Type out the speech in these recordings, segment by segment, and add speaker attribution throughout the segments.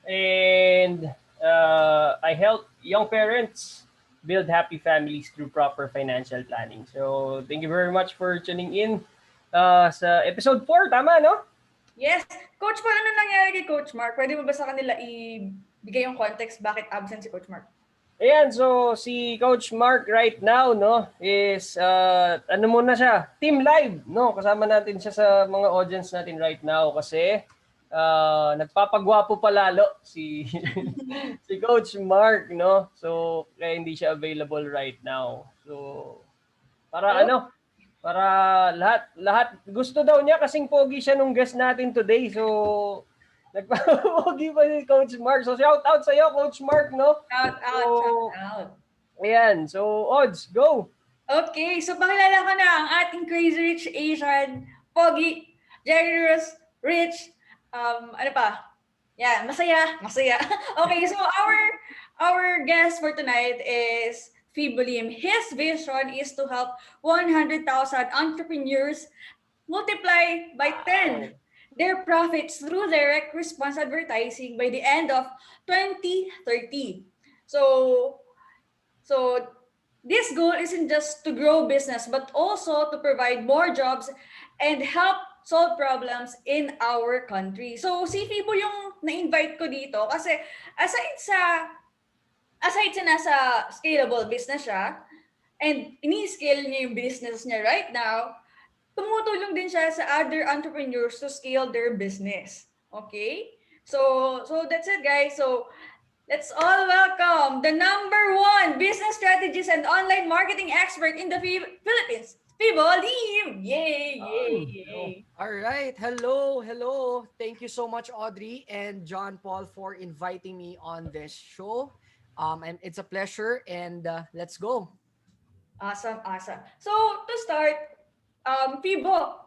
Speaker 1: And I help young parents build happy families through proper financial planning. So thank you very much for tuning in sa episode 4, tama, no?
Speaker 2: Yes. Coach Mark, ano nangyari kay Coach Mark? Pwede mo ba sa kanila ibigay yung context bakit absent si Coach Mark?
Speaker 1: Ayan, so si Coach Mark right now, no, is, ano muna siya, team live, no? Kasama natin siya sa mga audience natin right now kasi nagpapagwapo pa lalo si si Coach Mark, no? So, kaya hindi siya available right now. So, para
Speaker 2: Oh,
Speaker 1: ano, para lahat gusto daw niya kasing pogi siya nung guest natin today. So, nagpapogi pa si Coach Mark. So, shout out sa iyo, Coach Mark, no?
Speaker 2: shout
Speaker 1: So,
Speaker 2: out, shout out.
Speaker 1: ayan. So, odds, go!
Speaker 2: Okay, so pakilala ko na ang ating Crazy Rich Asian, Pogi, Generous, Rich, ano pa? Yeah, masaya, masaya. Okay, so our guest for tonight is Fibo Lim. His vision is to help 100,000 entrepreneurs multiply by 10 their profits through direct response advertising by the end of 2030. So, so this goal isn't just to grow business, but also to provide more jobs and help solve problems in our country. So si Fibo yung na-invite ko dito kasi aside sa aside sa nasa scalable business siya and ini-scale niya yung business niya right now, tumutulong din siya sa other entrepreneurs to scale their business. Okay? So that's it, guys. So let's all welcome the number one business strategist and online marketing expert in the Philippines, Fibo Lim. Yay, yay, yay.
Speaker 3: All right. Hello. Hello. Thank you so much, Audrey and John Paul, for inviting me on this show. And it's a pleasure. And let's go.
Speaker 2: Awesome, awesome. So to start, Fibo,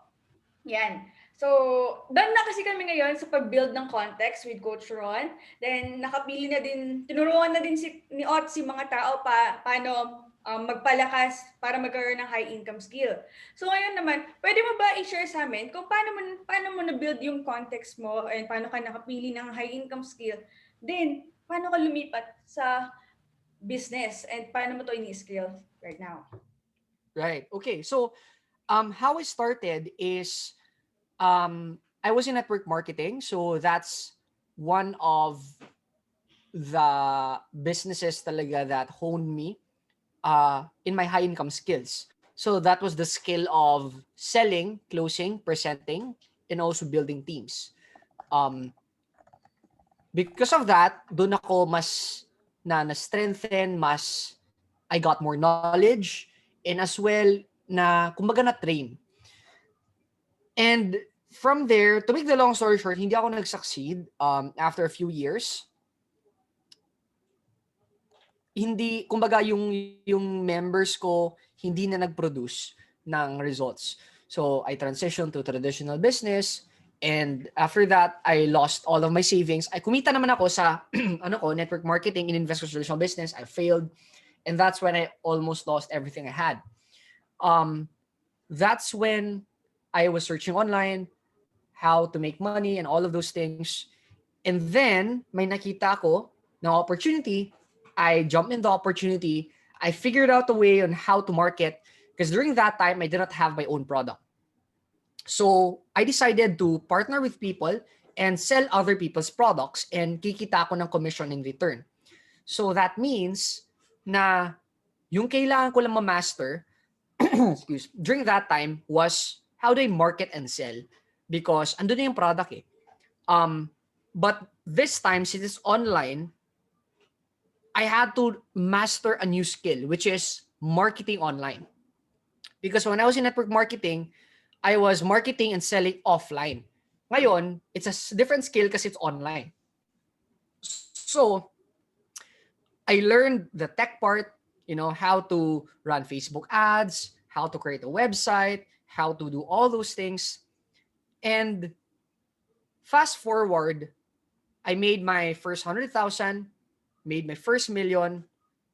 Speaker 2: yan. So, done na kasi kami ngayon sa pag-build ng context with Coach Ron. Then, nakapili na din, tinuruan na din ni Ot si mga tao paano magpalakas para magkaroon ng high income skill. So, ngayon naman, pwede mo ba i-share sa amin kung paano mo na-build yung context mo and paano ka nakapili ng high income skill? Then, paano ka lumipat sa business and paano mo to ini-skill right now?
Speaker 3: Right. Okay. So, how it started is I was in network marketing. So, that's one of the businesses talaga that honed me in my high income skills. So that was the skill of selling, closing, presenting, and also building teams. Because of that, doon ako mas na-strengthen, mas I got more knowledge, and as well na kumbaga na-train. And from there, to make the long story short, hindi ako nag-succeed after a few years. Hindi, kumbaga yung members ko hindi na nag-produce ng results. So I transitioned to traditional business, and after that I lost all of my savings. I kumita naman ako sa network marketing in investment traditional business. I failed, and that's when I almost lost everything I had. That's when I was searching online how to make money and all of those things. And then may nakita ko na opportunity. I jumped in the opportunity. I figured out a way on how to market because during that time, I did not have my own product. So I decided to partner with people and sell other people's products and kikita ako ng commission in return. So that means na yung kailangan ko lang ma-master during that time was how do I market and sell because andun na yung product eh. But this time, since it's online, I had to master a new skill, which is marketing online. Because when I was in network marketing, I was marketing and selling offline. Ngayon, it's a different skill because it's online. So, I learned the tech part, how to run Facebook ads, how to create a website, how to do all those things. And fast forward, I made my first 100,000, made my first million,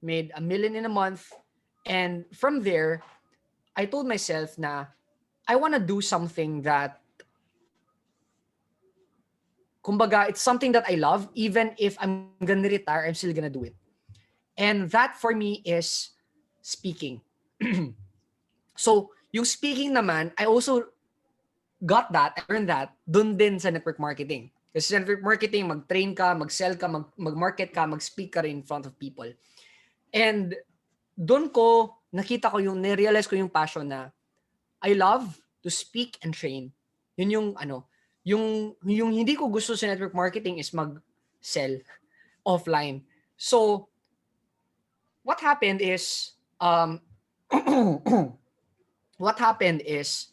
Speaker 3: made 1 million in a month. And from there, I told myself na I want to do something that kumbaga, it's something that I love. Even if I'm gonna retire, I'm still gonna do it. And that for me is speaking. So, yung speaking naman, I also got that, I learned that dun din sa network marketing. Kasi sa network marketing, mag-train ka, mag-sell ka, mag-market ka, mag-speak ka rin in front of people. And dun ko, nakita ko yung, narealize ko yung passion na I love to speak and train. Yun yung yung hindi ko gusto sa network marketing is mag-sell offline. So, what happened is, what happened is,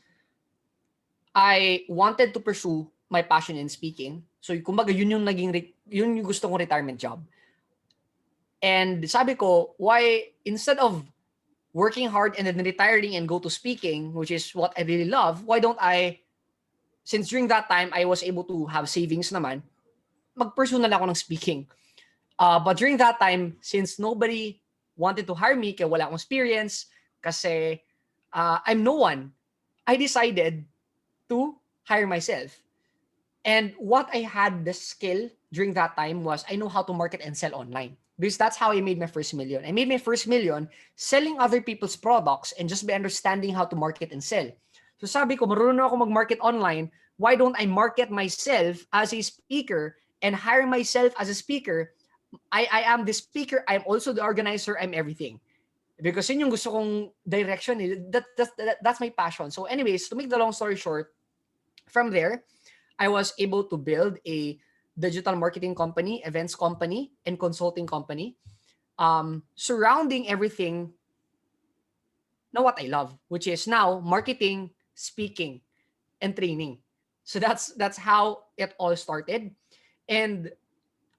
Speaker 3: I wanted to pursue my passion in speaking. So, kumbaga, yun yung gusto kong retirement job. And sabi ko, why, instead of working hard and then retiring and go to speaking, which is what I really love, why don't I, since during that time, I was able to have savings naman, mag-pursue na lang ako ng speaking. But during that time, since nobody wanted to hire me, kaya wala akong experience, kasi I'm no one, I decided to hire myself. And what I had the skill during that time was I know how to market and sell online. Because that's how I made my first million. I made my first million selling other people's products and just by understanding how to market and sell. So sabi ko, marunong ako mag-market online. Why don't I market myself as a speaker and hire myself as a speaker? I am the speaker. I'm also the organizer. I'm everything. Because yun yung gusto kong direction. That's my passion. So anyways, to make the long story short, from there, I was able to build a digital marketing company, events company, and consulting company, surrounding everything na what I love, which is now marketing, speaking, and training. So that's how it all started. And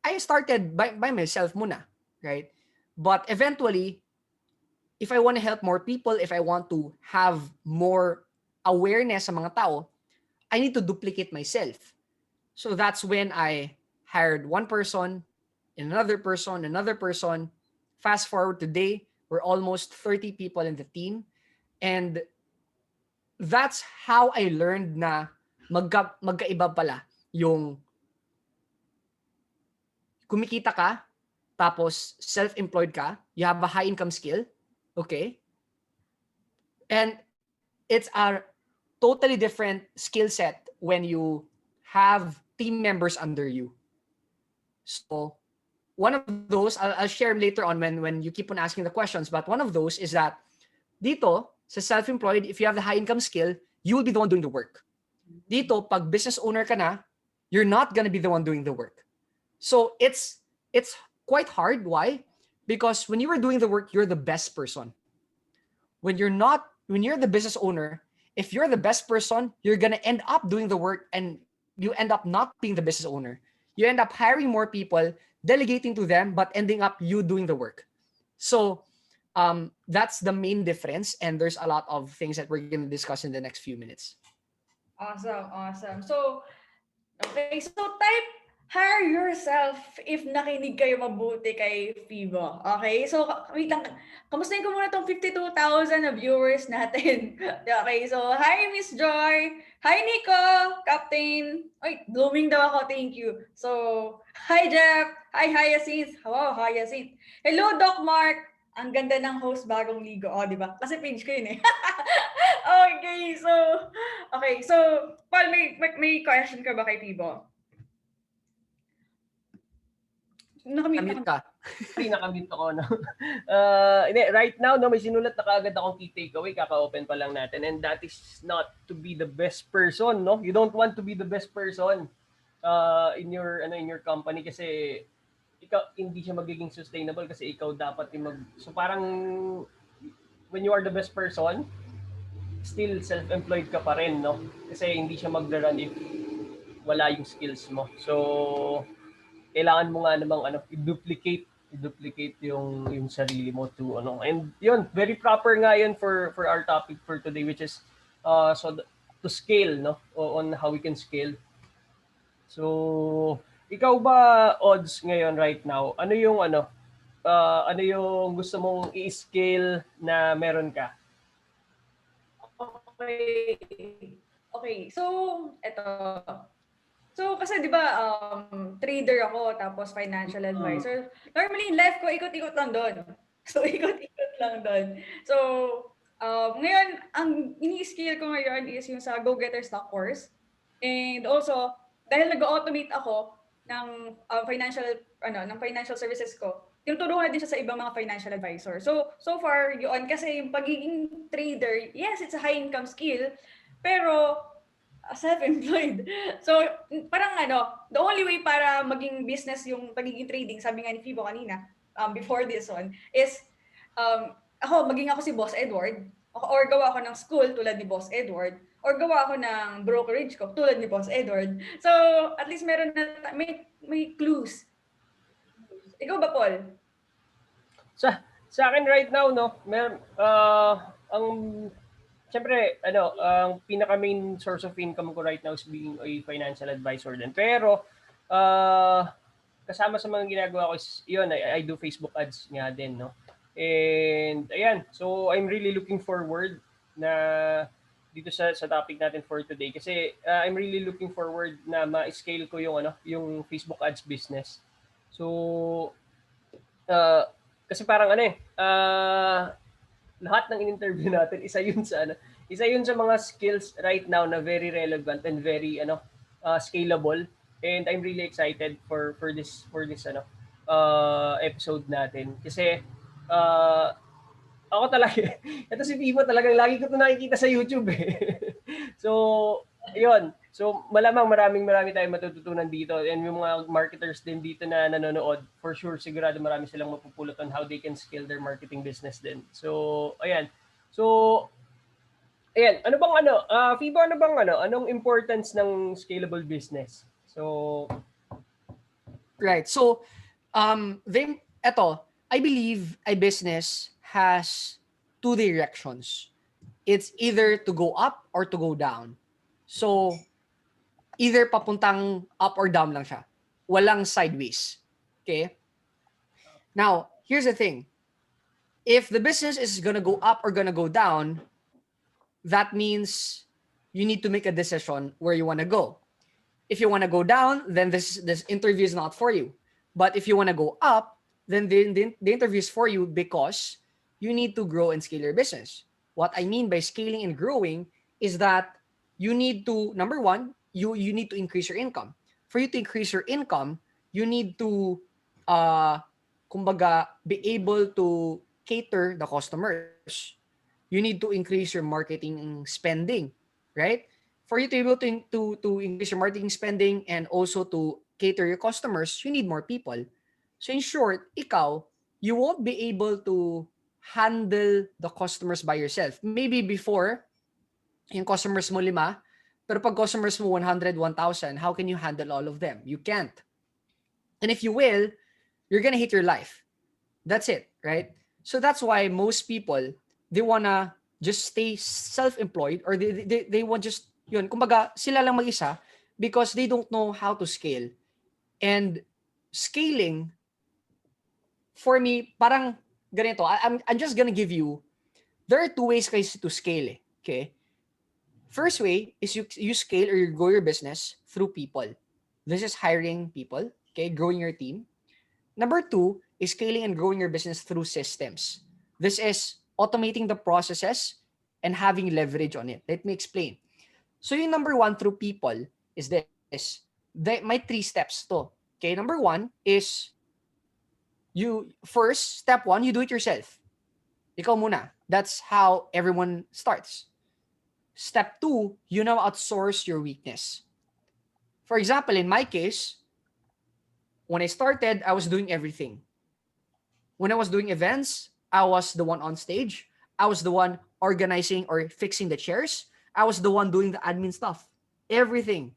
Speaker 3: I started by myself muna, right? But eventually, if I want to help more people, if I want to have more awareness sa mga tao, I need to duplicate myself. So that's when I hired one person, another person, another person. Fast forward today, we're almost 30 people in the team. And that's how I learned na magkaiba pala yung kumikita ka, tapos self-employed ka, you have a high income skill, okay? And it's a totally different skill set when you have team members under you. So one of those, I'll share later on when you keep on asking the questions, but one of those is that dito, sa self-employed, if you have the high income skill, you will be the one doing the work. Dito, pag business owner ka na, you're not gonna be the one doing the work. So it's quite hard. Why? Because when you are doing the work, you're the best person. When you're the business owner, if you're the best person, you're gonna end up doing the work and you end up not being the business owner. You end up hiring more people, delegating to them, but ending up you doing the work. So that's the main difference. And there's a lot of things that we're gonna discuss in the next few minutes.
Speaker 2: Awesome. So, okay. So, type hire yourself if nakinig kayo mabuti kay Fibo. Okay? So, wait lang. Kamustahin ko muna tong 52,000 na viewers natin. Okay? So, hi Miss Joy. Hi Nico. Captain. Ay, blooming daw ako. Thank you. So, hi Jeff. Hi Hyacinth. Wow, Hyacinth. Hello Doc Mark. Ang ganda ng host bagong ligo. Oh, di ba? Kasi page ko yun eh. Okay, so, Paul, may question ka ba kay Fibo?
Speaker 3: Nakamute ka.
Speaker 1: Nakamute ako, no? Right now, no, may sinulat na kaagad akong key takeaway. Kaka-open pa lang natin. And that is not to be the best person, no? You don't want to be the best person in your company kasi ikaw hindi siya magiging sustainable kasi ikaw dapat so parang when you are the best person, still self-employed ka pa rin, no? Kasi hindi siya mag-run if wala yung skills mo. So kailangan mo nga namang i-duplicate yung sarili mo to and yun, very proper nga yun for our topic for today, which is to scale, no, on how we can scale. So ikaw ba, Odds, ngayon right now, ano yung gusto mong i-scale na meron ka?
Speaker 2: Okay, so eto. So, kasi di ba, trader ako, tapos financial advisor. Normally, in life ko, ikot-ikot lang doon. So, ikot-ikot lang doon. So, ngayon, ang ini-skill ko ngayon is yung sa Go-Getter Stock Course. And also, dahil nag-automate ako ng financial services ko, tinuturuan din siya sa ibang mga financial advisor. So far, yun, kasi yung pagiging trader, yes, it's a high income skill, pero self-employed. So, parang the only way para maging business yung pagiging trading, sabi nga ni Fibo kanina, before this one, is maging ako si Boss Edward, or gawa ako ng school tulad ni Boss Edward, or gawa ako ng brokerage ko tulad ni Boss Edward. So, at least may clues. Ikaw ba, Paul?
Speaker 1: Sa akin right now, no, ang siyempre, ang pinaka main source of income ko right now is being a financial advisor din. Pero, kasama sa mga ginagawa ko is, yun, I do Facebook ads nga din, no? And, ayan, so I'm really looking forward na dito sa topic natin for today kasi I'm really looking forward na ma-scale ko yung Facebook ads business. So, kasi parang lahat ng in-interview natin isa yun sa mga skills right now na very relevant and very scalable, and I'm really excited for this episode natin kasi ako talaga ito si Fibo talagang lagi ko 'to nakikita sa YouTube eh. So ayun, so malamang marami tayong matututunan dito, and yung mga marketers din dito na nanonood, for sure sigurado marami silang mapupulot on how they can scale their marketing business din. So ayan, ano bang Fibo, anong importance ng scalable business? So
Speaker 3: Right. So, I believe a business has two directions. It's either to go up or to go down. So, either papuntang up or down lang siya. Walang sideways. Okay? Now, here's the thing. If the business is gonna go up or gonna go down, that means you need to make a decision where you wanna go. If you wanna go down, then this interview is not for you. But if you wanna go up, then the interview is for you because you need to grow and scale your business. What I mean by scaling and growing is that you need to, number one, you need to increase your income. For you to increase your income, you need to, be able to cater the customers. You need to increase your marketing spending, right? For you to be able to increase your marketing spending and also to cater your customers, you need more people. So in short, you won't be able to handle the customers by yourself. Maybe before, yung customers mo 5, pero pag customers mo 100, 1,000, how can you handle all of them? You can't. And if you will, you're gonna hate your life. That's it, right? So that's why most people, they wanna just stay self-employed, or they want just, kumbaga, sila lang mag-isa because they don't know how to scale. And scaling, for me, parang ganito, I'm just gonna give you, there are 2 ways guys to scale, okay? First way is you scale or you grow your business through people. This is hiring people, okay, growing your team. Number 2 is scaling and growing your business through systems. This is automating the processes and having leverage on it. Let me explain. So yung number 1 through people is this. My 3 steps to. Okay, number 1 is step 1, you do it yourself. Ikaw muna. That's how everyone starts. Step 2, you now outsource your weakness. For example, in my case, when I started, I was doing everything. When I was doing events, I was the one on stage. I was the one organizing or fixing the chairs. I was the one doing the admin stuff. Everything.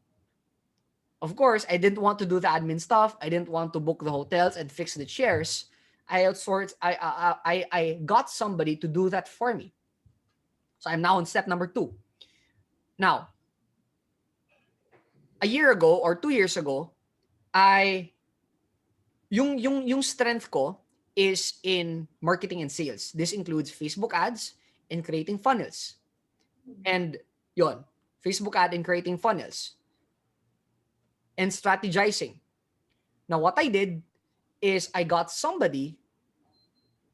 Speaker 3: Of course, I didn't want to do the admin stuff. I didn't want to book the hotels and fix the chairs. I outsourced. I got somebody to do that for me. So I'm now on step number 2. Now, a year ago or 2 years ago, yung strength ko is in marketing and sales. This includes Facebook ads and creating funnels. And Facebook ad and creating funnels. and strategizing. Now, what I did is I got somebody,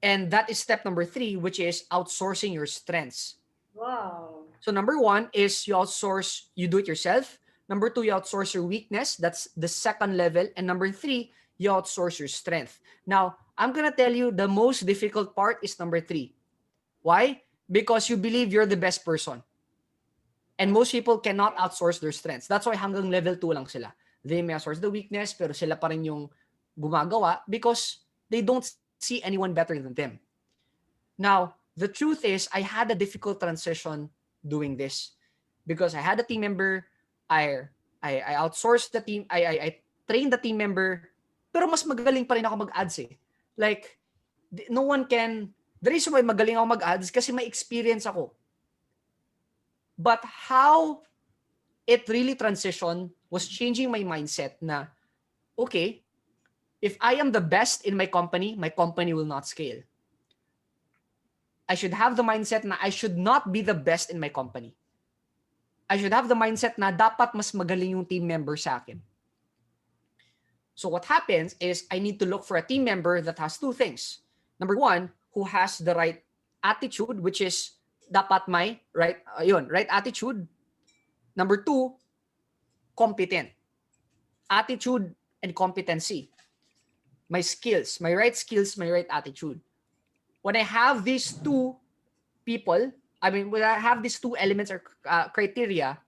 Speaker 3: and that is step number 3, which is outsourcing your strengths.
Speaker 2: Wow.
Speaker 3: So number 1 is you outsource, you do it yourself. Number 2, you outsource your weakness. That's the second level. And number 3, you outsource your strength. Now, I'm going to tell you the most difficult part is number 3. Why? Because you believe you're the best person. And most people cannot outsource their strengths. That's why hanggang level 2 lang sila. They may outsource the weakness, pero sila pa rin yung gumagawa because they don't see anyone better than them. Now, the truth is, I had a difficult transition doing this because I had a team member, I outsourced the team, I trained the team member, pero mas magaling pa rin ako mag-ads eh. Like, no one can, the reason why magaling ako mag-ads kasi may experience ako. But how it really transitioned was changing my mindset na, okay, if I am the best in my company will not scale. I should have the mindset na I should not be the best in my company. I should have the mindset na dapat mas magaling yung team member sa akin. So what happens is I need to look for a team member that has 2 things. Number 1, who has the right attitude, which is dapat may right attitude. Number 2, competent. Attitude and competency. My skills, my right skills, my right attitude. When I have these 2 people, when I have these 2 elements or criteria,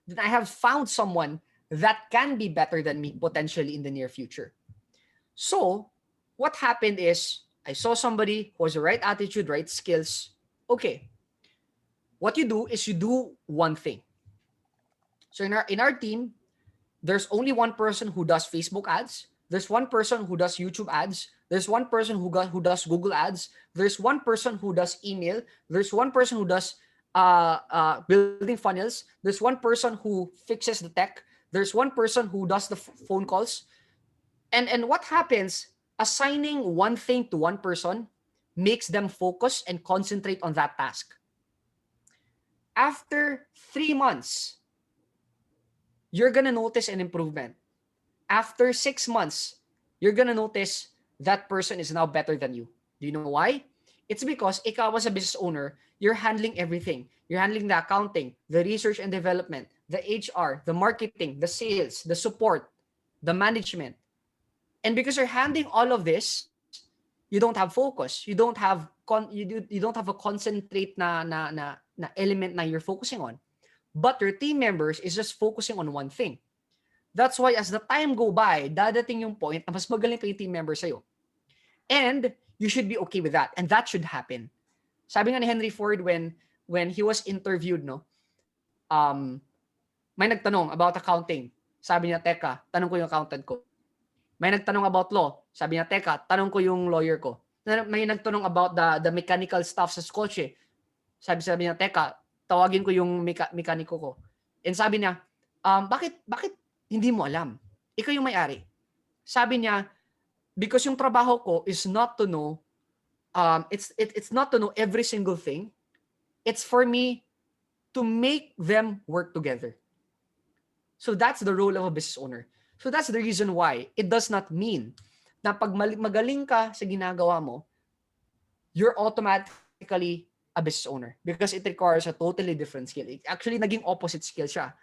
Speaker 3: then I have found someone that can be better than me potentially in the near future. So what happened is I saw somebody who has the right attitude, right skills. Okay. What you do is you do one thing. So in our team, there's only one person who does Facebook ads. There's one person who does YouTube ads. There's one person who does Google ads. There's one person who does email. There's one person who does building funnels. There's one person who fixes the tech. There's one person who does the phone calls. And what happens, assigning one thing to one person makes them focus and concentrate on that task. After 3 months, you're going to notice an improvement. After 6 months, you're going to notice that person is now better than you. Do you know why? It's because ikaw as a business owner, you're handling everything. You're handling the accounting, the research and development, the HR, the marketing, the sales, the support, the management. And because you're handling all of this, you don't have focus. You don't have you don't have a concentrate na element na you're focusing on. But your team members is just focusing on one thing. That's why as the time go by, dadating yung point na mas magaling pa yung team member sa'yo. And you should be okay with that. And that should happen. Sabi nga ni Henry Ford when he was interviewed, may nagtanong about accounting. Sabi niya, teka, tanong ko yung accountant ko. May nagtanong about law. Sabi niya, teka, tanong ko yung lawyer ko. May nagtanong about the mechanical stuff sa kotse. Sabi niya, teka, tawagin ko yung mekaniko ko. And sabi niya, bakit hindi mo alam? Ikaw yung may-ari. Sabi niya, because yung trabaho ko is not to know, it's not to know every single thing. It's for me to make them work together. So that's the role of a business owner. So that's the reason why it does not mean na pag magaling ka sa ginagawa mo, you're automatically a business owner because it requires a totally different skill. Actually, naging opposite skill siya.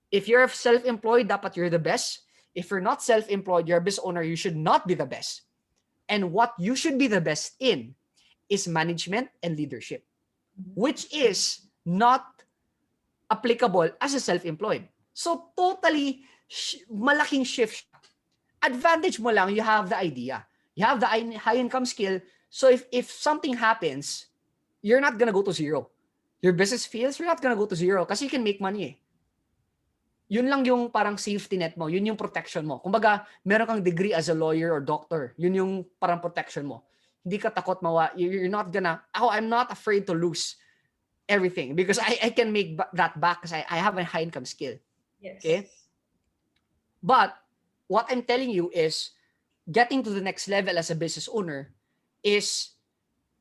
Speaker 3: If you're self-employed, dapat you're the best. If you're not self-employed, you're a business owner, you should not be the best. And what you should be the best in is management and leadership, which is not applicable as a self-employed. So totally malaking shift. Advantage mo lang, you have the idea. You have the high income skill. So if something happens, you're not gonna go to zero. Your business fails, you're not gonna go to zero kasi you can make money. Yun lang yung parang safety net mo. Yun yung protection mo. Kumbaga, meron kang degree as a lawyer or doctor. Yun yung parang protection mo. Hindi ka takot you're not gonna, I'm not afraid to lose everything because I can make that back because I have a high income skill.
Speaker 2: Yes.
Speaker 3: Okay? But what I'm telling you is getting to the next level as a business owner is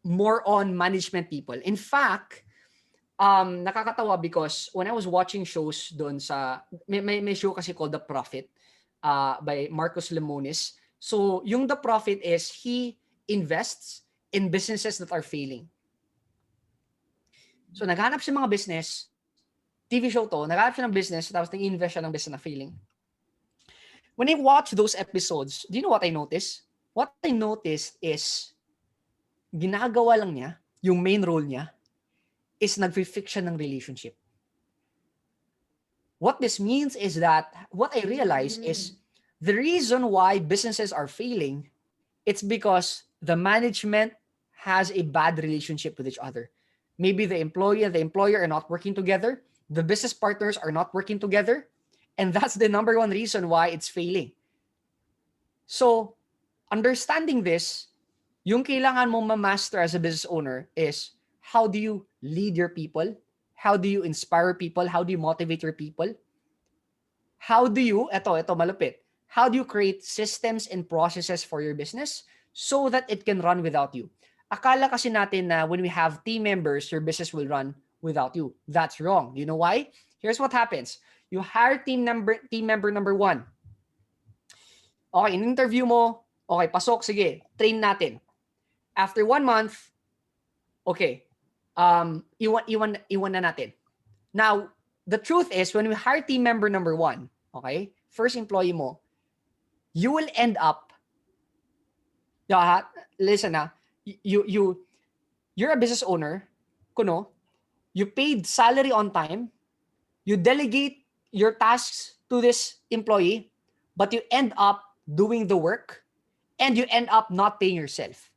Speaker 3: more on management people. In fact, nakakatawa because when I was watching shows doon sa, may show kasi called The Prophet by Marcus Lemonis. So, yung The Prophet is he invests in businesses that are failing. So, naghanap siya mga business, TV show to, naghanap siya ng business, tapos nag-invest siya ng business na failing. When I watch those episodes, do you know what I noticed? What I noticed is, ginagawa lang niya, yung main role niya, is nag-fiction ng relationship. What this means is that, what I realize is, the reason why businesses are failing, it's because the management has a bad relationship with each other. Maybe the employee and the employer are not working together. The business partners are not working together. And that's the number one reason why it's failing. So, understanding this, yung kailangan mong ma-master as a business owner is, how do you lead your people? How do you inspire people? How do you motivate your people? How do you, eto malupit, how do you create systems and processes for your business so that it can run without you? Akala kasi natin na when we have team members, your business will run without you. That's wrong. You know why? Here's what happens. You hire team member number 1. Okay, in-interview mo, okay, pasok, sige, train natin. After 1 month, okay, iwan na natin. Now, the truth is, when we hire team member number 1, okay, first employee mo, you will end up, listen you're a business owner, kuno, you paid salary on time, you delegate your tasks to this employee, but you end up doing the work, and you end up not paying yourself.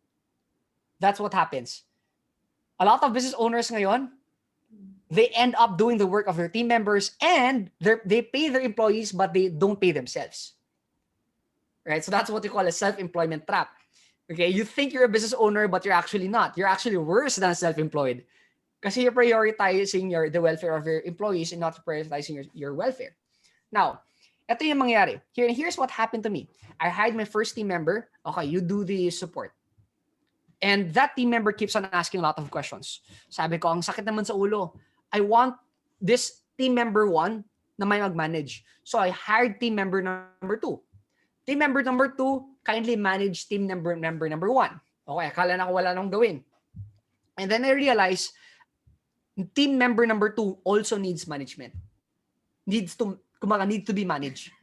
Speaker 3: That's what happens. A lot of business owners ngayon, they end up doing the work of their team members, and they pay their employees, but they don't pay themselves. Right? So that's what we call a self-employment trap. Okay, you think you're a business owner, but you're actually not. You're actually worse than self-employed. Kasi you're prioritizing the welfare of your employees and not prioritizing your welfare. Now, ito yung mangyari. Here's what happened to me. I hired my first team member. Okay, you do the support. And that team member keeps on asking a lot of questions. Sabi ko, ang sakit naman sa ulo. I want this team member 1 na may mag-manage. So I hired team member number 2. Team member number 2 kindly manage team member number 1. Okay, akala na ko wala nang gawin. And then I realized team member number 2 also needs management. Needs to be managed.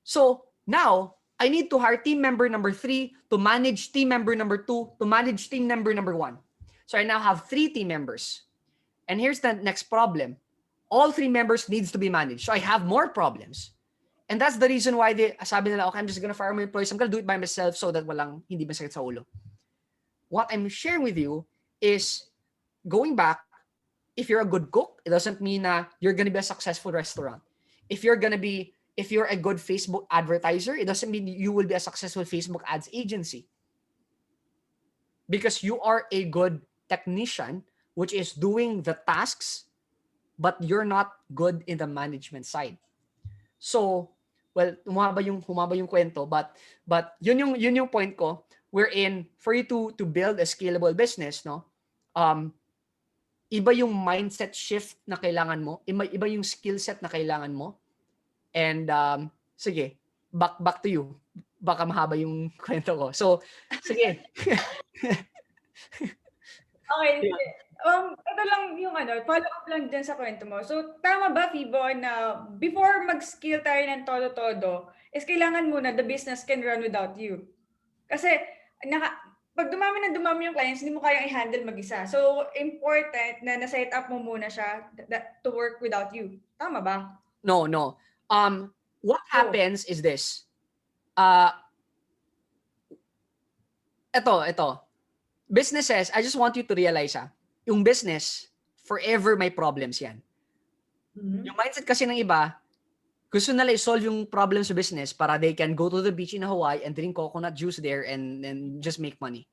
Speaker 3: So now, I need to hire team member number 3 to manage team member number 2 to manage team member number 1. So I now have 3 team members. And here's the next problem. All 3 members needs to be managed. So I have more problems. And that's the reason why sabi nila, okay, I'm just gonna fire my employees. I'm gonna do it by myself so that walang hindi masakit sa ulo. What I'm sharing with you is, going back, if you're a good cook, it doesn't mean you're gonna be a successful restaurant. If you're a good Facebook advertiser, it doesn't mean you will be a successful Facebook ads agency. Because you are a good technician, which is doing the tasks, but you're not good in the management side. So, well, humaba yung kwento, but yun yung point ko, wherein for you to build a scalable business, no? Iba yung mindset shift na kailangan mo, iba yung skill set na kailangan mo. And sige, back to you. Baka mahaba yung kwento ko. So, sige.
Speaker 2: Okay. Ito lang yung follow up lang din sa kwento mo. So, tama ba, Fibo, na before mag-skill tayo ng todo-todo, is kailangan muna the business can run without you. Kasi, pag dumami yung clients, hindi mo kayang i-handle mag-isa. So, important na na-set up mo muna siya to work without you. Tama ba?
Speaker 3: No. What happens is this. Ito. Businesses, I just want you to realize, yung business, forever may problems yan. Mm-hmm. Yung mindset kasi ng iba, gusto nila i-solve yung problem sa business para they can go to the beach in Hawaii and drink coconut juice there and just make money.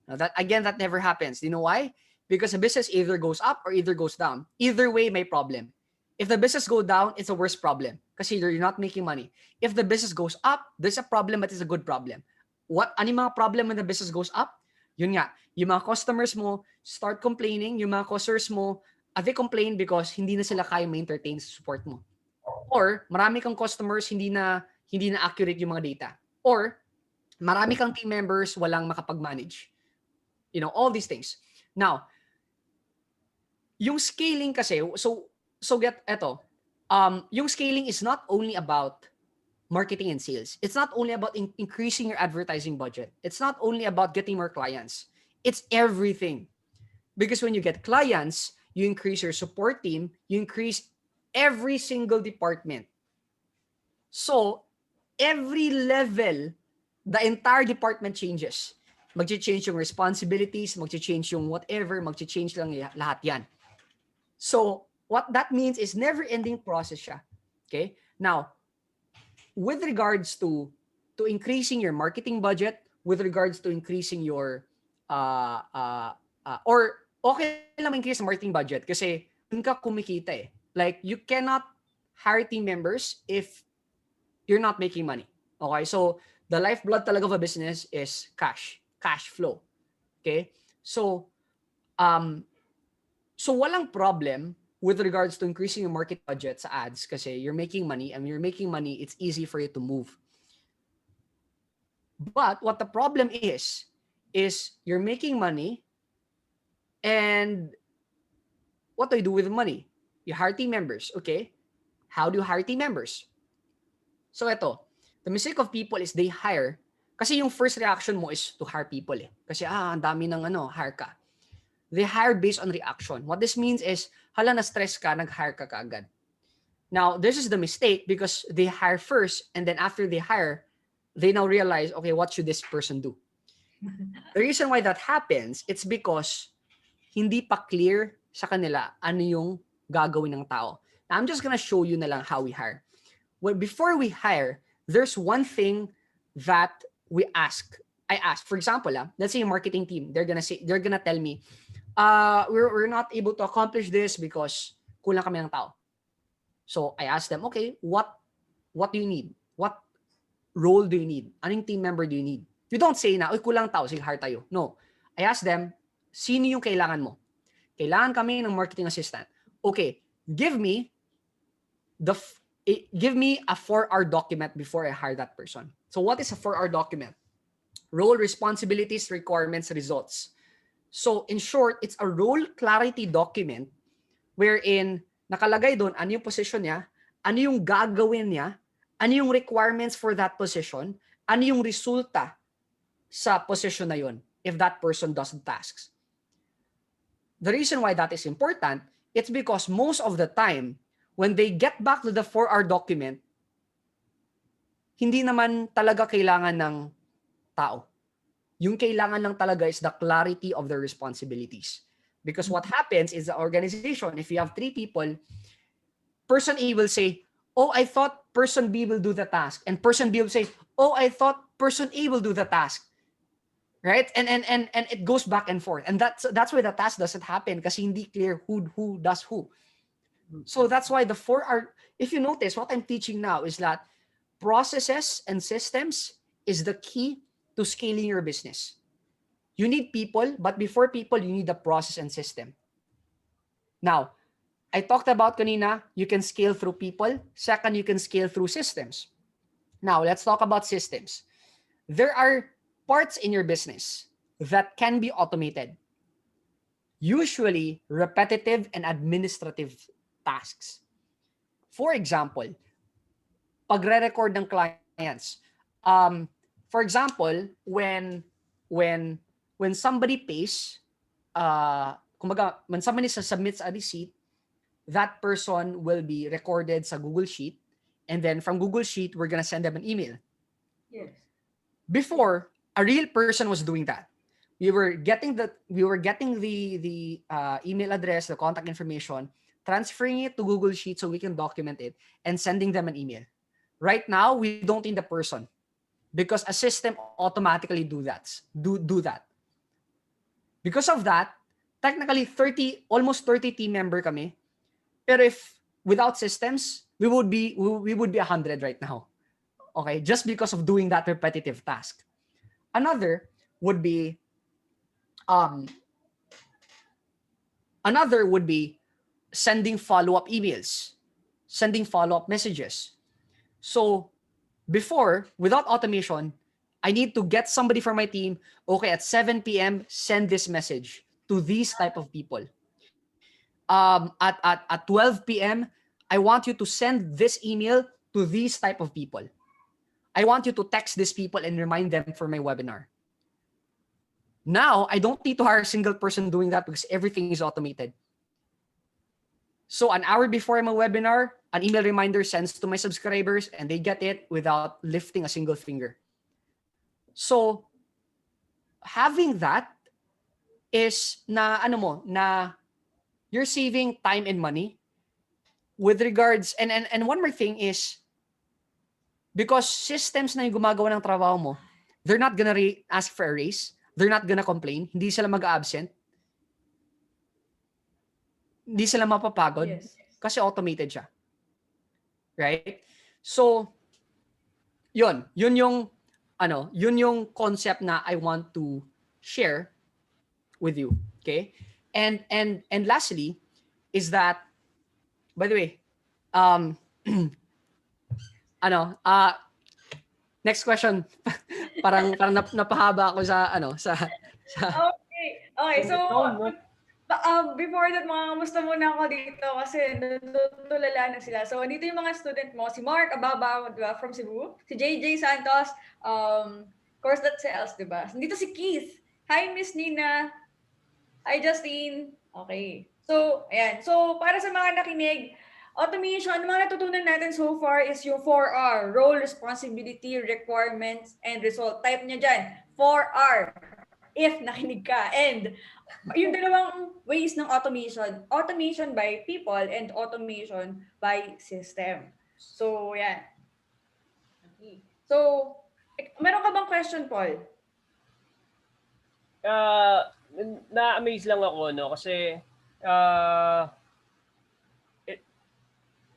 Speaker 3: Now that never happens. Do you know why? Because the business either goes up or either goes down. Either way, may problem. If the business goes down, it's a worse problem kasi you're not making money. If the business goes up, there's a problem but it's a good problem. Ano yung mga problem when the business goes up? Yun nga, yung mga customers mo start complaining, yung mga customers mo they complain because hindi na sila kaya ma-entertain sa support mo. Or marami kang customers, hindi na accurate yung mga data. Or marami kang team members, walang makapag-manage. All these things. Now, yung scaling kasi, so get eto. Yung scaling is not only about marketing and sales. It's not only about increasing your advertising budget. It's not only about getting more clients. It's everything. Because when you get clients, you increase your support team, you increase every single department. So, every level, the entire department changes. Mag-change yung responsibilities, mag-change yung whatever, mag-change lang lahat yan. So, what that means is never-ending process siya. Okay? Now, with regards to increasing your marketing budget, with regards to increasing your or okay lang increase the marketing budget kasi dun ka kumikita eh. Like you cannot hire team members if you're not making money. Okay? So the lifeblood talaga of a business is cash flow. Okay? So walang problem with regards to increasing your market budget sa ads kasi you're making money, and you're making money, it's easy for you to move. But what the problem is you're making money, and what do you do with the money? You hire team members, okay? How do you hire team members? So ito, the mistake of people is they hire, kasi yung first reaction mo is to hire people eh. Kasi ang dami ng hire ka. They hire based on reaction. What this means is, hala na-stress ka, nag-hire ka kaagad. Now, this is the mistake because they hire first, and then after they hire, they now realize, okay, what should this person do? The reason why that happens, it's because hindi pa clear sa kanila ano yung gagawin ng tao. Now, I'm just gonna show you na lang how we hire. Well, before we hire, there's one thing that I ask. For example, let's say a marketing team, they're gonna tell me, we're not able to accomplish this because kulang kami ng tao. So I ask them, okay, what do you need? What role do you need? Anong team member do you need? You don't say na, kulang tao, sige hire tayo. No. I ask them, sino yung kailangan mo? Kailangan kami ng marketing assistant. Okay, give me a 4-hour document before I hire that person. So what is a 4-hour document? Role, responsibilities, requirements, results. So in short, it's a role clarity document wherein nakalagay doon ano yung position niya, ano yung gagawin niya, ano yung requirements for that position, ano yung resulta sa position na yun if that person does the tasks. The reason why that is important, it's because most of the time, when they get back to the 4-hour document, hindi naman talaga kailangan ng tao. Yung kailangan lang talaga is the clarity of their responsibilities. Because what happens is the organization, if you have 3 people, person A will say, oh, I thought person B will do the task. And person B will say, oh, I thought person A will do the task. Right? And it goes back and forth. And that's why the task doesn't happen kasi hindi clear who does who. So that's why the 4-hour, if you notice, what I'm teaching now is that processes and systems is the key to scaling your business. You need people, but before people, you need the process and system. Now, I talked about kanina, you can scale through people. Second, you can scale through systems. Now, let's talk about systems. There are parts in your business that can be automated. Usually, repetitive and administrative tasks. For example, pagre-record ng clients. For example, when somebody pays, kumbaga, when somebody submits a receipt, that person will be recorded sa Google Sheet, and then from Google Sheet, we're gonna send them an email.
Speaker 2: Yes.
Speaker 3: Before, a real person was doing that. We were getting the email address, the contact information, transferring it to Google Sheet so we can document it, and sending them an email. Right now, we don't need the person because a system automatically do that. Because of that, technically almost 30 team member kami. But if without systems, we would be 100 right now. Okay, just because of doing that repetitive task. Another would be sending follow-up emails, sending follow-up messages. So before, without automation, I need to get somebody from my team, okay, at 7 p.m., send this message to these type of people. At 12 p.m., I want you to send this email to these type of people. I want you to text these people and remind them for my webinar. Now, I don't need to hire a single person doing that because everything is automated. So an hour before my webinar, an email reminder sends to my subscribers and they get it without lifting a single finger. So having that is na you're saving time and money with regards, and one more thing is, because systems na yung gumagawa ng trabaho mo, they're not gonna ask for a raise, they're not gonna complain, hindi sila mag-absent, hindi sila mapapagod, kasi automated siya. Right? So, yun yung concept na I want to share with you. Okay? And lastly is that, by the way, next question. parang napahaba ako sa.
Speaker 2: Okay. So before that, mga kamusta muna ako dito kasi natutulala na sila. So dito yung mga student mo, si Mark Ababa, diba, from Cebu, si JJ Santos, course that sells, diba? Dito si Keith. Hi, Miss Nina. Hi, Justine. Okay. So, ayan. So, para sa mga nakinig, automation, mga natutunan natin so far is yung 4R, role, responsibility, requirements, and result. Type niya dyan, 4R, if nakinig ka. And yung dalawang ways ng automation, automation by people and automation by system. So, yan. Okay. So, meron ka bang question, Paul?
Speaker 1: Na-amaze lang ako, no? Kasi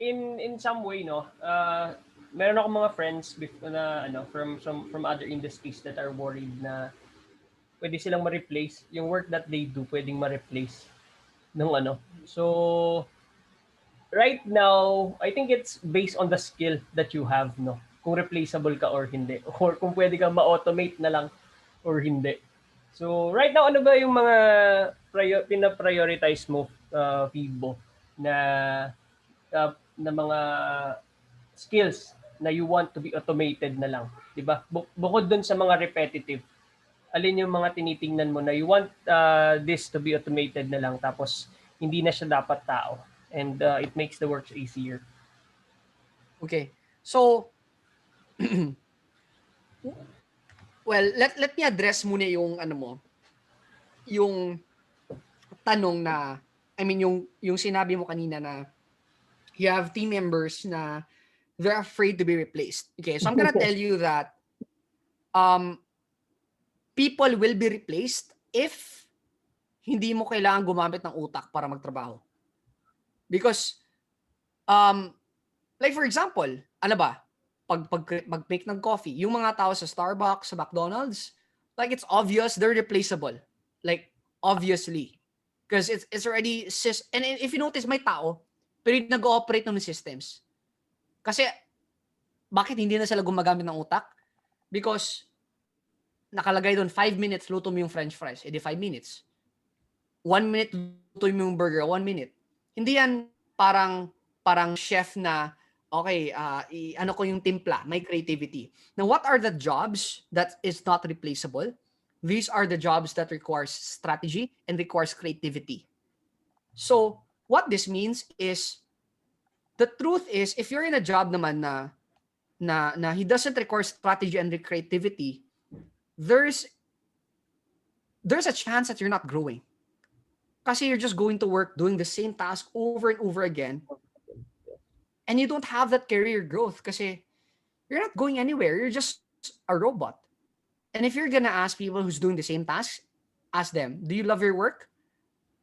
Speaker 1: in some way, no, meron ako mga friends na from other industries that are worried na pwede silang ma-replace yung work that they do, pwedeng ma-replace ng So right now, I think it's based on the skill that you have, no, kung replaceable ka or hindi, or kung pwede ka ma-automate na lang or hindi. So right now, ano ba yung mga pina-prioritize mo, Fibo, na mga skills na you want to be automated na lang, di ba? Bukod dun sa mga repetitive, alin yung mga tinitingnan mo na you want this to be automated na lang, tapos hindi na siya dapat tao, and it makes the work easier.
Speaker 3: Okay. So, well, let me address muna yung yung tanong na, yung sinabi mo kanina na you have team members na they're afraid to be replaced. Okay, so I'm gonna tell you that people will be replaced if hindi mo kailangan gumamit ng utak para magtrabaho. Because like for example, pag-make ng coffee, yung mga tao sa Starbucks, sa McDonald's, like it's obvious they're replaceable. Like obviously. Because it's already and if you notice, may tao pero nag-ooperate ng systems. Kasi bakit hindi na sila gumagamit ng utak? Because nakalagay doon 5 minutes luto mo yung french fries. Edi 5 minutes. 1 minute luto mo yung burger, 1 minute. Hindi yan parang chef na okay, ano ko yung timpla, may creativity. Now, what are the jobs that is not replaceable? These are the jobs that requires strategy and requires creativity. So, what this means is, the truth is, if you're in a job naman na he doesn't require strategy and creativity, there's a chance that you're not growing. Kasi you're just going to work doing the same task over and over again. And you don't have that career growth kasi you're not going anywhere. You're just a robot. And if you're gonna ask people who's doing the same task, ask them, do you love your work?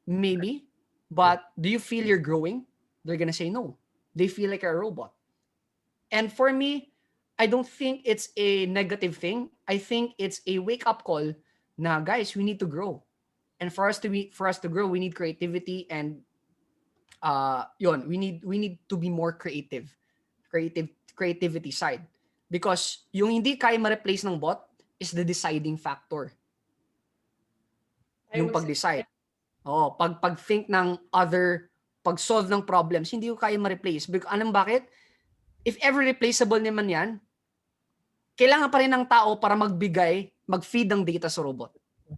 Speaker 3: Maybe. But do you feel you're growing? They're gonna say no. They feel like a robot. And for me, I don't think it's a negative thing. I think it's a wake-up call na, guys, we need to grow. And for us to grow, we need creativity and yun, we need to be more creativity side, because yung hindi kaya ma-replace ng bot is the deciding factor. Yung pag-decide. Pag-think ng pag-solve ng problems, hindi ko kaya ma-replace. Alam bakit? If ever replaceable naman yan, kailangan pa rin ng tao para mag-feed ng data sa robot.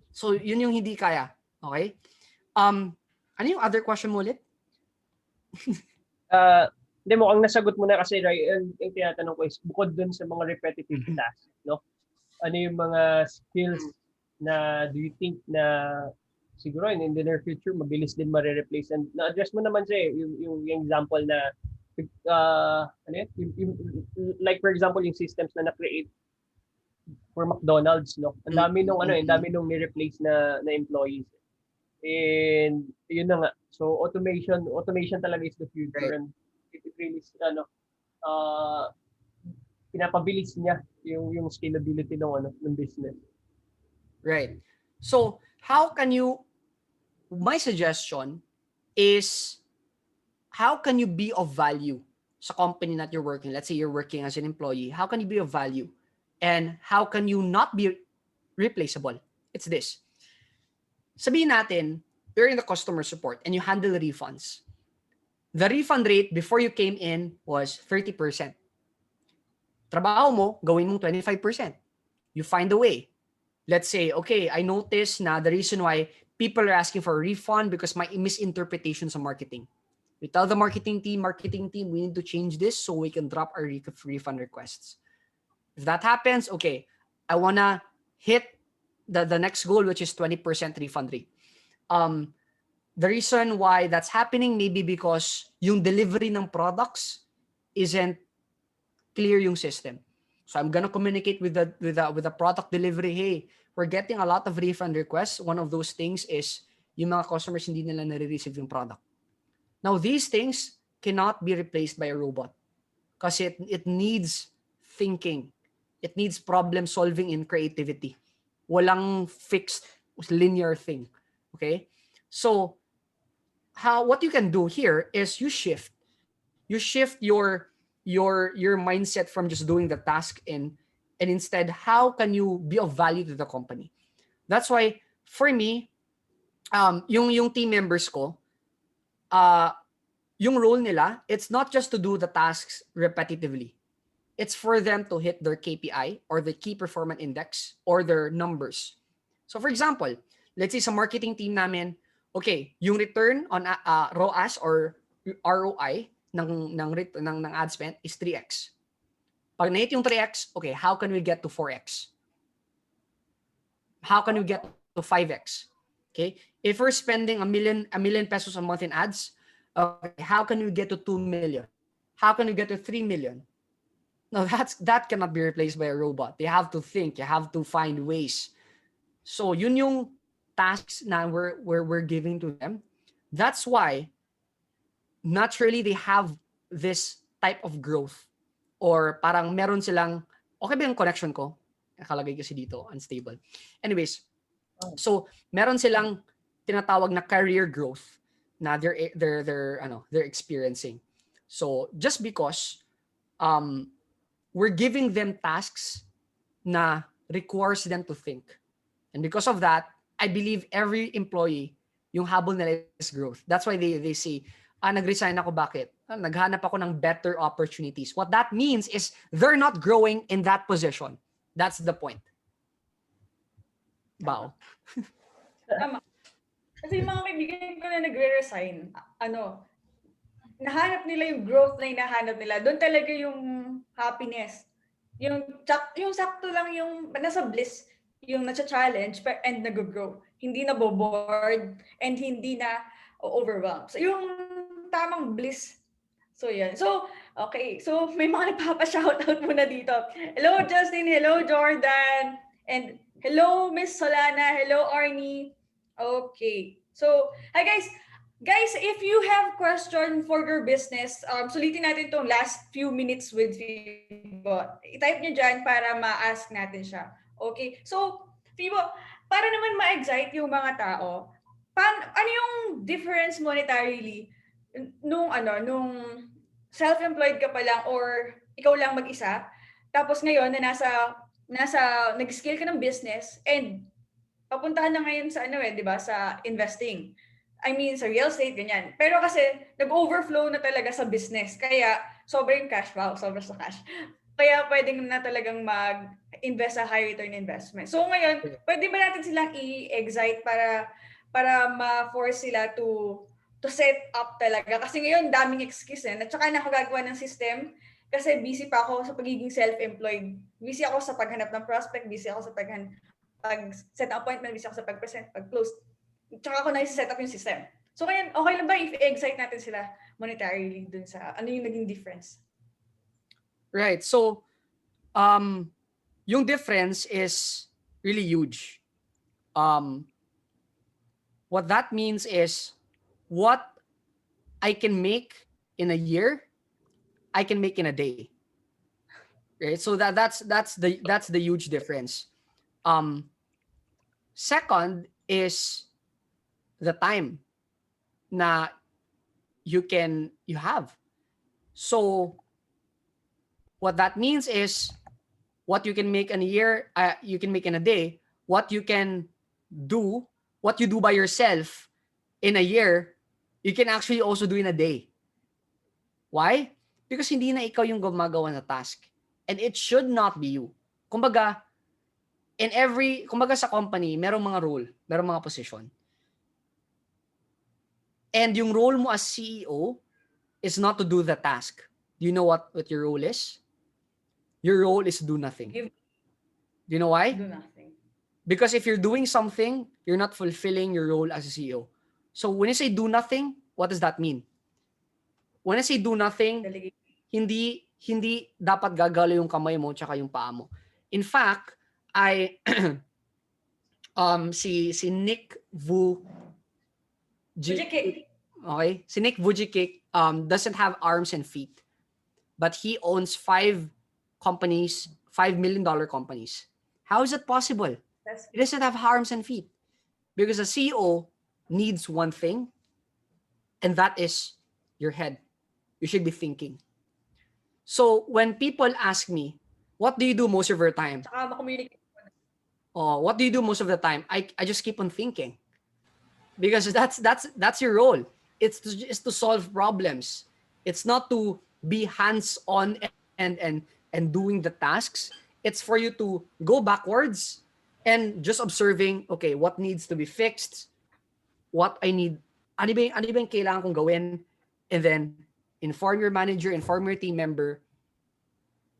Speaker 3: So, yun yung hindi kaya. Okay? Ano yung other question mo ulit?
Speaker 1: Hindi, mukhang nasagot mo na kasi, right? Yung tinatanong ko is, bukod dun sa mga repetitive tasks, no? Ano yung mga skills na do you think na siguro in the near future, mabilis din ma-replace? And na-address mo naman siya yung example na ano yun? Like for example, yung systems na na-create for McDonald's, no? Ang dami nung ni-replace na employees. And yun na nga. So automation talaga is the future,
Speaker 3: Right.
Speaker 1: and it really pinapabilis niya yung scalability ng business.
Speaker 3: Right. So, my suggestion is, how can you be of value sa company that you're working? Let's say you're working as an employee. How can you be of value? And how can you not be replaceable? It's this. Sabihin natin, you're in the customer support and you handle refunds. The refund rate before you came in was 30%. Trabaho mo, gawin mong 25%. You find a way. Let's say, okay, I noticed na the reason why people are asking for a refund because my misinterpretation sa marketing. We tell the marketing team, we need to change this so we can drop our refund requests. If that happens, okay, I wanna hit the next goal, which is 20% refund rate. The reason why that's happening maybe because yung delivery ng products isn't clear yung system. So I'm gonna communicate with the product delivery. Hey, we're getting a lot of refund requests. One of those things is yung mga customers hindi nila nare-receive yung product. Now these things cannot be replaced by a robot because it needs thinking. It needs problem solving and creativity. Walang fixed linear thing. Okay? So what you can do here is you shift your mindset from just doing the task and instead, how can you be of value to the company? That's why for me, yung team members ko, yung role nila, it's not just to do the tasks repetitively. It's for them to hit their KPI or the key performance index or their numbers. So for example, let's say sa marketing team namin, okay, yung return on ROAS or ROI ng ad spend is 3x. Pag na-hit yung 3x, okay, how can we get to 4x? How can we get to 5x? Okay, if we're spending a million pesos a month in ads, okay, how can we get to 2 million? How can we get to 3 million? No, that cannot be replaced by a robot. They have to think, you have to find ways. So yun yung tasks na we're giving to them. That's why naturally they have this type of growth, or parang meron silang, okay ba yung connection ko? Nakalagay kasi dito, unstable. Anyways, so meron silang tinatawag na career growth na they're experiencing. So just because we're giving them tasks na requires them to think. And because of that, I believe every employee, yung habol nila is growth. That's why they say, nag-resign ako, bakit? Naghanap ako ng better opportunities. What that means is they're not growing in that position. That's the point. Bao.
Speaker 2: Tama. Kasi yung mga kaibigan ko na nagre-resign, nahanap nila yung growth na hinahanap nila. Doon talaga yung happiness. Yung sakto lang yung nasa bliss, yung nasa-challenge and nag-grow. Hindi na bored and hindi na overwhelmed. So yung tamang bliss. So yan. So, okay. So may mga nagpapa-shoutout muna dito. Hello Justin, hello Jordan, and hello Miss Solana, hello Arnie. Okay. So, hi guys. Guys, if you have question for your business, sulitin natin itong last few minutes with Fibo. I-type nyo dyan para ma-ask natin siya. Okay? So, Fibo, para naman ma-excite yung mga tao, ano yung difference monetarily nung self-employed ka pa lang or ikaw lang mag-isa, tapos ngayon na nag-scale ka ng business and papuntahan na ngayon sa 'di ba, sa investing. I mean, sa real estate, ganyan. Pero kasi, nag-overflow na talaga sa business. Kaya, sobrang cash, wow, sobrang sa cash. Kaya pwedeng na talagang mag-invest sa high return investment. So ngayon, pwede ba natin silang i-excite para ma-force sila to set up talaga? Kasi ngayon, daming excuse At saka na ako gagawa ng system kasi busy pa ako sa pagiging self-employed. Busy ako sa paghanap ng prospect, busy ako sa pag-set appointment, busy ako sa pag-present, pag-close. Tsaka ako na-set up yung system. So ngayon, okay lang ba if i-excite natin sila monetarily dun sa ano yung naging difference?
Speaker 3: Right. So, yung difference is really huge. What that means is what I can make in a year, I can make in a day. Right. So that's the huge difference. Second is the time na you have. So what that means is what you can make in a year, you can make in a day. What you do by yourself in a year, you can actually also do in a day. Why? Because hindi na ikaw yung gumagawa na task. And it should not be you. Kumbaga sa company, merong mga role, merong mga position. And yung role mo as CEO is not to do the task. Do you know what your role is? Your role is to do nothing. Do you know why?
Speaker 2: Do nothing.
Speaker 3: Because if you're doing something, you're not fulfilling your role as a CEO. So when you say do nothing, what does that mean? When I say do nothing, hindi dapat gagalaw yung kamay mo tsaka yung paa mo. In fact, si Nick
Speaker 2: Vujicic.
Speaker 3: Okay? Si Nick Vujicic doesn't have arms and feet. But he owns 5 companies, $5 million companies. How is it possible? He doesn't have arms and feet. Because a CEO needs one thing, and that is your head. You should be thinking. So when people ask me, what do you do most of your time? What do you do most of the time? I just keep on thinking. Because that's your role. It's to solve problems. It's not to be hands-on and doing the tasks. It's for you to go backwards and just observing, okay, what needs to be fixed, what I need, ano ba yung kailangan kong gawin, and then inform your manager, inform your team member.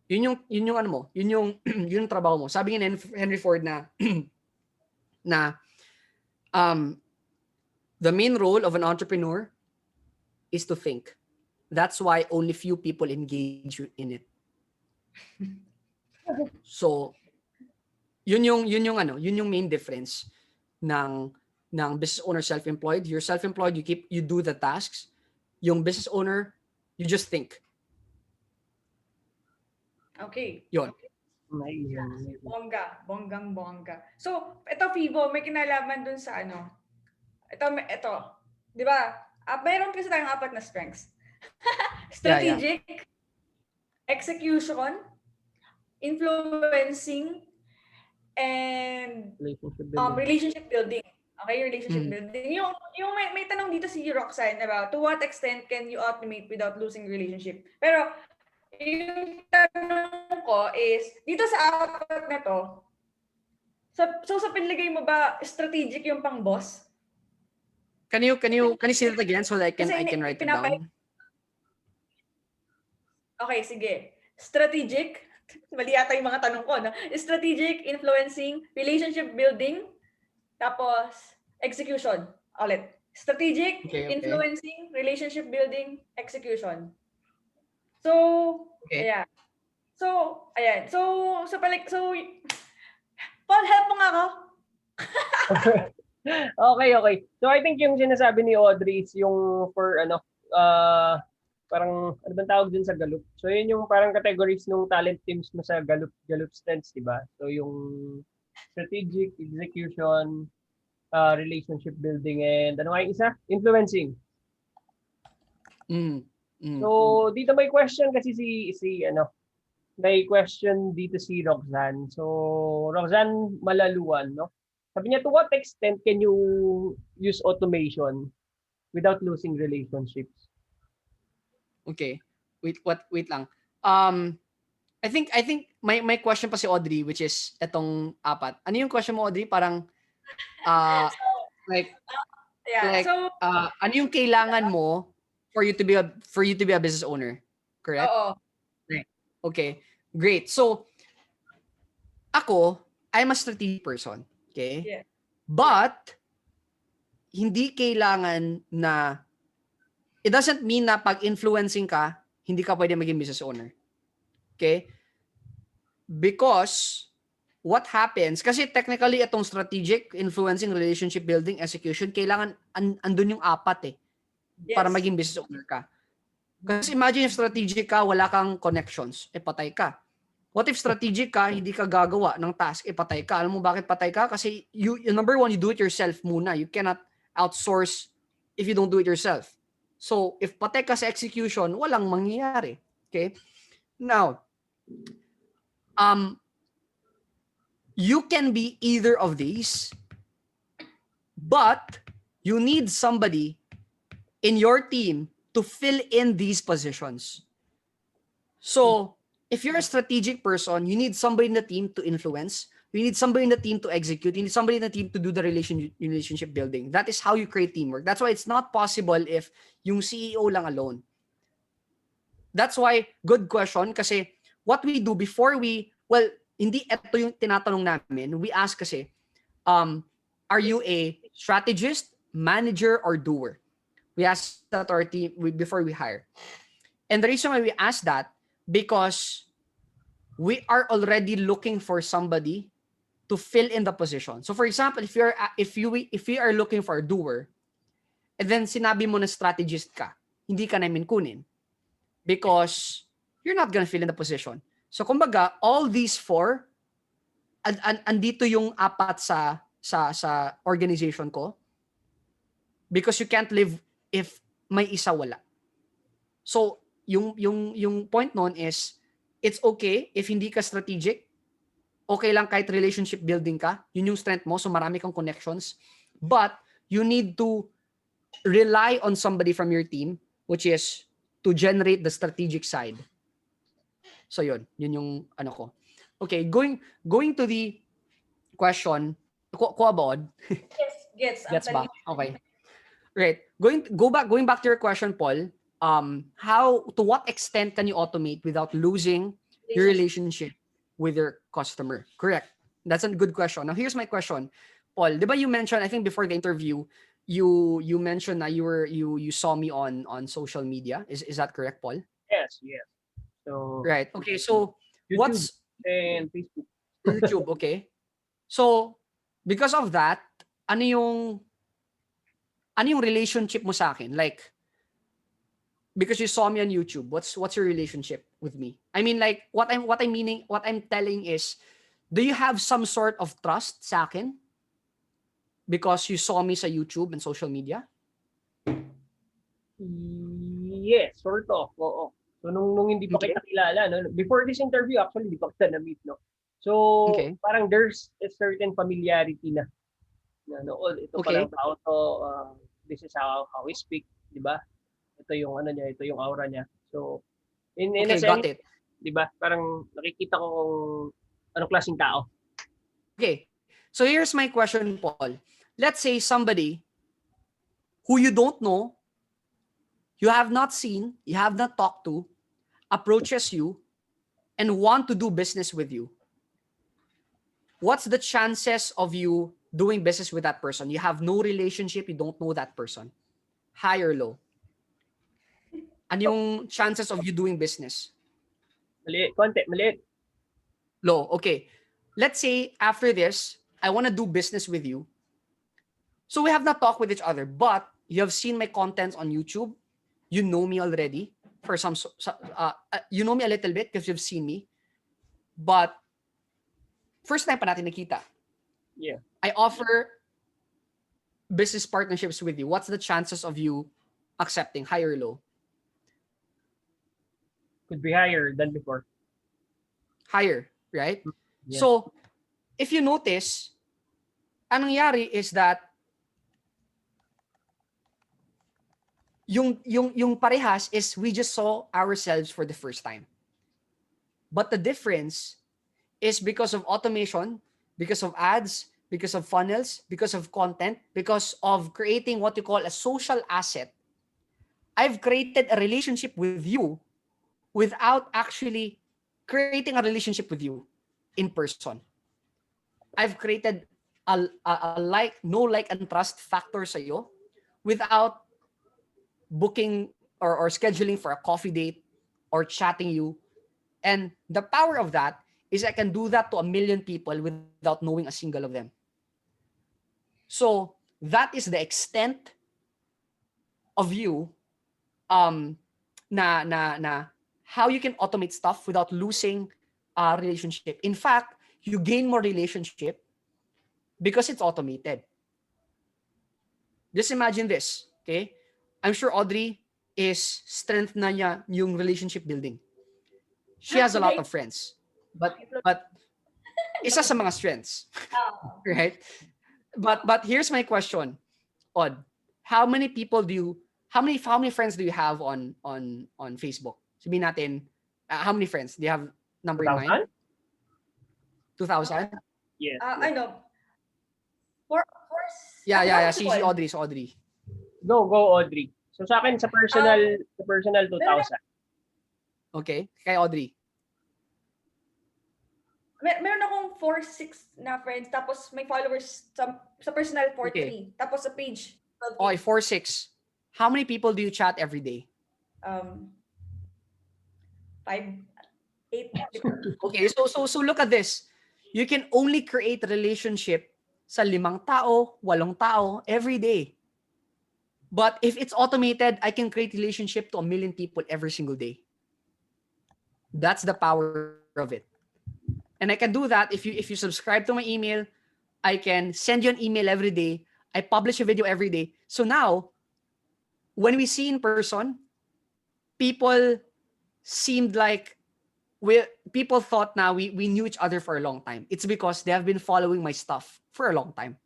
Speaker 3: Yun yung ano mo, yun yung trabaho mo. Sabi ni Henry Ford na the main role of an entrepreneur is to think. That's why only few people engage in it. So, yun yung main difference ng business owner self-employed. You're self-employed, you do the tasks. Yung business owner, you just think.
Speaker 2: Okay.
Speaker 3: Yun.
Speaker 2: Bonggang. So, ito Fibo, may kinalaman dun sa ano. Ito. 'Di ba? Mayroon kasi tayong 4 na strengths. Strategic, execution, influencing, and relationship building. Okay, relationship building. Yung may tanong dito si Roxanne about to what extent can you automate without losing relationship? Pero yung tanong ko is, dito sa 4 na to, so sa pinlagay mo ba strategic yung pang boss?
Speaker 3: Can you say it again so that I can write it down?
Speaker 2: Okay, sige. Strategic, mali yata yung mga tanong ko, no? Strategic, influencing, relationship building, tapos execution. Ulit. Strategic,
Speaker 3: okay.
Speaker 2: Influencing, relationship building, execution. So, ayan. So, Paul, help mo nga ako.
Speaker 1: Okay. So I think yung sinasabi ni Audrey is yung for parang ano bang tawag din sa Gallup. So yun yung parang categories ng talent teams mo sa Gallup strengths, di ba? So yung strategic, execution, relationship building, and ano nga yung isa? Influencing. So, dito may question kasi may question dito si Roxanne. So, Roxanne Malaluan, no? Sabi niya, to what extent can you use automation without losing relationships?
Speaker 3: Okay. Wait lang. I think my question pa si Audrey, which is etong apat. Ano yung question mo, Audrey? Parang like
Speaker 2: Yeah. So,
Speaker 3: ano yung kailangan mo for you to be a business owner? Correct?
Speaker 2: oo.
Speaker 3: Right. Okay. Great. So ako, I'm a strategic person, okay?
Speaker 2: Yeah.
Speaker 3: But hindi kailangan na it doesn't mean na pag influencing ka, hindi ka pwede maging business owner. Okay? Because what happens, kasi technically itong strategic, influencing, relationship building, execution, kailangan andun yung apat para maging business owner ka. Kasi imagine if strategic ka, wala kang connections, patay ka. What if strategic ka, hindi ka gagawa ng task, patay ka. Alam mo bakit patay ka? Kasi number one, you do it yourself muna. You cannot outsource if you don't do it yourself. So, if patay ka sa execution, walang mangyayari. Okay? Now, you can be either of these, but you need somebody in your team to fill in these positions. So, if you're a strategic person, you need somebody in the team to influence. You need somebody in the team to execute. You need somebody in the team to do the relationship building. That is how you create teamwork. That's why it's not possible if yung CEO lang alone. That's why, good question, kasi what we do before hindi ito yung tinatanong namin. We ask kasi, are you a strategist, manager, or doer? We ask that our team before we hire. And the reason why we ask that, because we are already looking for somebody to fill in the position. So for example, if we are looking for a doer, and then sinabi mo na strategist ka, hindi ka namin kunin because you're not gonna fill in the position. So kumbaga, all these four, andito yung apat sa organization ko, because you can't live if may isa wala. So yung point nun is, it's okay if hindi ka strategic. Okay lang kahit relationship building ka. Yun yung strength mo. So marami kang connections. But you need to rely on somebody from your team, which is to generate the strategic side. So yun yung ano ko. Okay, going to the question, Kuabod.
Speaker 2: Gets.
Speaker 3: Gets ba? Okay. Right. Going back to your question, Paul. To what extent can you automate without losing your relationship with your customer? Correct. That's a good question. Now, here's my question, Paul. Diba you mentioned, I think before the interview, you mentioned that you saw me on social media. Is that correct, Paul?
Speaker 1: Yes. So,
Speaker 3: right. Okay. So
Speaker 1: YouTube
Speaker 3: what's
Speaker 1: and Facebook?
Speaker 3: YouTube? Okay. So because of that, ano yung relationship mo sa akin? Like, because you saw me on YouTube, what's your relationship with me? I mean, like, what I'm telling is, do you have some sort of trust sa akin because you saw me sa YouTube and social media?
Speaker 1: Yes, sort of. Oo. So nung hindi pa kita kilala, no? Before this interview, actually, hindi pa kita na-meet, no? So, parang there's a certain familiarity na ito palang tao to, this is how we speak, di ba? Ito yung ano niya, ito yung aura niya. So, in a sense,
Speaker 3: got it.
Speaker 1: Di ba? Parang nakikita ko kung anong klaseng tao.
Speaker 3: Okay. So here's my question, Paul. Let's say somebody who you don't know, you have not seen, you have not talked to, approaches you and want to do business with you. What's the chances of you doing business with that person? You have no relationship, you don't know that person. High or low? Ano yung chances of you doing business?
Speaker 1: Maliit.
Speaker 3: Low. Okay. Let's say after this, I want to do business with you. So we have not talked with each other, but you have seen my contents on YouTube. You know me already for you know me a little bit because you've seen me. But first time pa natin nakita.
Speaker 1: Yeah.
Speaker 3: I offer business partnerships with you. What's the chances of you accepting, high or low?
Speaker 1: Could be higher than before.
Speaker 3: Higher, right?
Speaker 1: Yeah.
Speaker 3: So, if you notice, anong nangyari is that yung parehas is we just saw ourselves for the first time. But the difference is because of automation, because of ads, because of funnels, because of content, because of creating what you call a social asset. I've created a relationship with you without actually creating a relationship with you in person. I've created a like, no like and trust factor sa iyo without booking or scheduling for a coffee date or chatting you. And the power of that is I can do that to 1 million people without knowing a single of them. So that is the extent of you na how you can automate stuff without losing a relationship. In fact, you gain more relationship because it's automated. Just imagine this, okay? I'm sure Audrey is strength na niya yung relationship building. She has a lot of friends. But isa sa mga strengths, right? But here's my question, Od. How many friends do you have on Facebook? Sabihin natin, how many friends? Do you have number in mind? 2,000?
Speaker 1: Yes.
Speaker 2: I know. For
Speaker 3: Yeah. Si Audrey.
Speaker 1: Go, Audrey. So sa akin, sa personal 2,000.
Speaker 3: Okay. Kay Audrey.
Speaker 2: Meron akong 4-6 na friends, tapos may followers sa personal 4-3.
Speaker 3: Okay.
Speaker 2: Tapos sa page, 12.
Speaker 3: Okay, 4-6. How many people do you chat every day?
Speaker 2: 5, 8.
Speaker 3: Okay, so look at this. You can only create relationship sa 5 tao, 8 tao every day. But if it's automated, I can create relationship to 1 million people every single day. That's the power of it. And I can do that if you subscribe to my email. I can send you an email every day. I publish a video every day. So now, when we see in person, people seemed like people thought now we knew each other for a long time. It's because they have been following my stuff for a long time.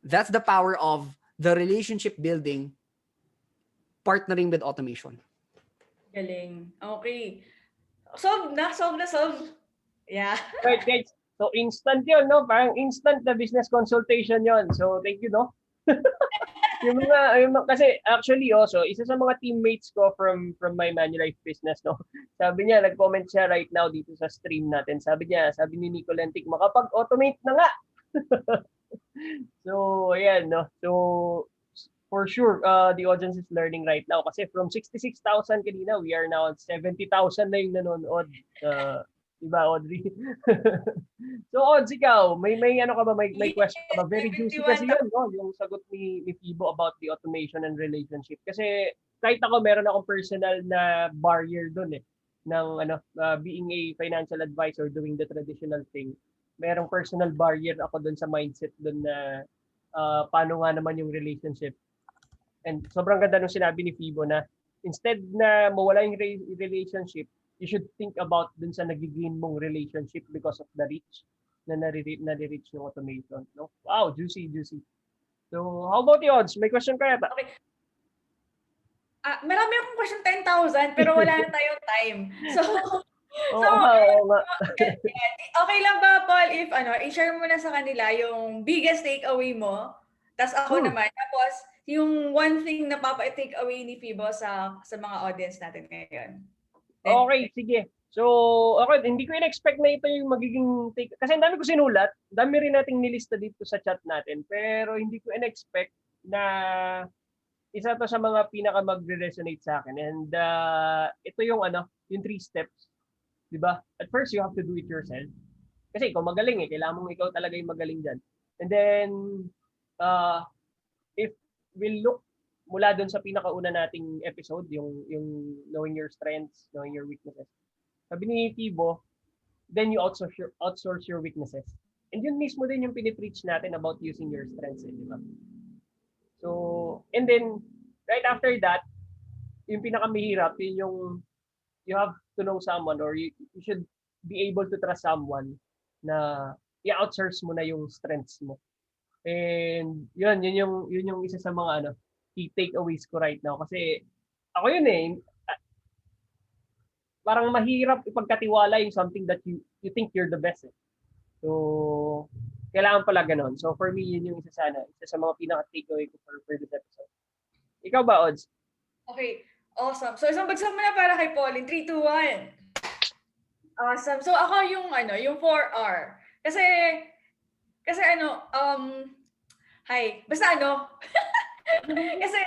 Speaker 3: That's the power of the relationship building, partnering with automation.
Speaker 2: Galing. Okay. Solve. Yeah.
Speaker 1: Right, guys. So instant yun, no? Parang instant na business consultation yun. So thank you, no? Kasi actually also, isa sa mga teammates ko from my Manulife business, no? Sabi niya, nag-comment siya right now dito sa stream natin. Sabi ni Nico Lentic, makapag-automate na nga. So, ayan, no? So, for sure, the audience is learning right now. Kasi from 66,000 kanina, we are now at 70,000 na yung nanonood. Diba, Audrey? So, Odds, ikaw, may ano ka ba? May question ka ba? Very juicy kasi yun, no? Yung sagot ni Fibo about the automation and relationship. Kasi kahit ako, meron akong personal na barrier dun ng being a financial advisor, doing the traditional thing. Merong personal barrier ako dun sa mindset dun na paano nga naman yung relationship. And sobrang ganda nung sinabi ni Fibo na instead na mawala yung relationship, you should think about dun sa nagiging mong relationship because of the reach na nare-reach yung automation. No? Wow, juicy. So, how about the Odds? May question ka yata?
Speaker 2: Okay. Marami akong question 10,000 pero wala na tayong time. Okay lang ba, Paul, if i-share mo na sa kanila yung biggest takeaway mo, tas ako naman, tapos yung one thing na papa-take away ni Fibo sa mga audience natin ngayon.
Speaker 1: Okay, sige. So, okay, hindi ko in-expect na ito yung magiging take. Kasi ang dami ko sinulat, dami rin nating nilista dito sa chat natin, pero hindi ko in-expect na isa to sa mga pinaka magre-resonate sa akin. And ito yung yung 3 steps. 'Di ba? At first, you have to do it yourself. Kasi ikaw magaling kailangan mong ikaw talaga yung magaling diyan. And then if we'll look mula doon sa pinakauna nating episode, yung knowing your strengths, knowing your weaknesses. Sabi ni Fibo, then you outsource your weaknesses. And yun mismo din yung pinipreach natin about using your strengths, di ba? So, and then right after that, yung pinakamahirap, yun yung you have to know someone, or you should be able to trust someone na i-outsource mo na yung strengths mo. And yun yung isa sa mga key takeaways ko right now, kasi ako yun parang mahirap ipagkatiwala yung something that you think you're the best. So kailangan pala ganun. So for me, yun yung isa sa mga pinaka takeaway ko for this episode. Ikaw ba, Odds?
Speaker 2: Okay, awesome. So isang bagsak mo na para kay Pauline. 3, 2, 1. Awesome. So ako yung yung 4R. Kasi basta kasi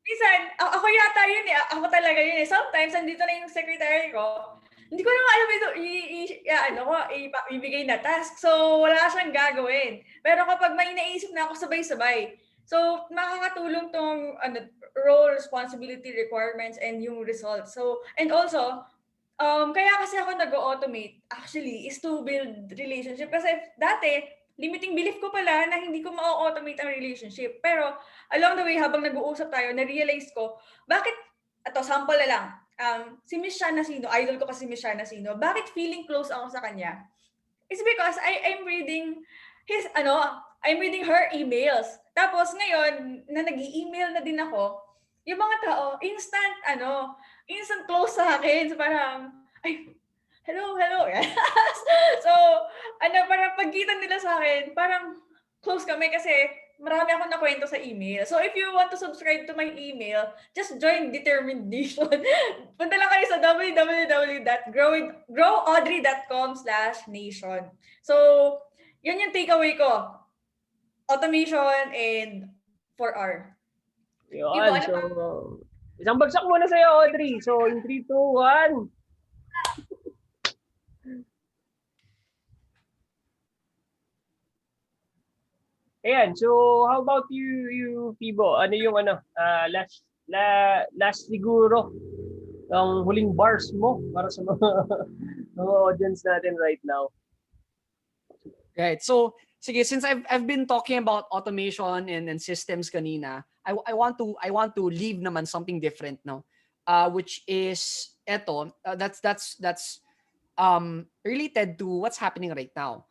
Speaker 2: minsan ako yata yun ako talaga yun Sometimes andito na yung secretary ko. Hindi ko na alam ito ibigay na task. So wala siyang gagawin. Pero kapag may naisip na ako, sabay-sabay. So makakatulong tong role, responsibility, requirements, and yung results. So and also kaya kasi ako nag-automate actually is to build relationship. Kasi dati, limiting belief ko pala na hindi ko ma-automate ang relationship. Pero along the way, habang nag-uusap tayo, na-realize ko, bakit, sample na lang, si Miss Shana Sino, idol ko kasi Miss Shana Sino, bakit feeling close ako sa kanya? It's because I'm reading I'm reading her emails. Tapos ngayon, na nag-i-email na din ako, yung mga tao, instant close sa akin. So parang, hello. So, parang pagkita nila sa akin, parang close kami kasi marami akong nakwento sa email. So if you want to subscribe to my email, just join Determination. Punta lang kayo sa www.growaudrey.com/nation. So, yun yung takeaway ko. Automation and 4R.
Speaker 1: Yun, so isang bagsak muna sa'yo, Audrey. So in 3, 2, 1. Ayan, so how about you Fibo? Ano yung last siguro ang huling bars mo para sa mga audience natin right now?
Speaker 3: Right. So, sige, since I've been talking about automation and systems kanina, I want to leave naman something different, no? Which is that's related to what's happening right now.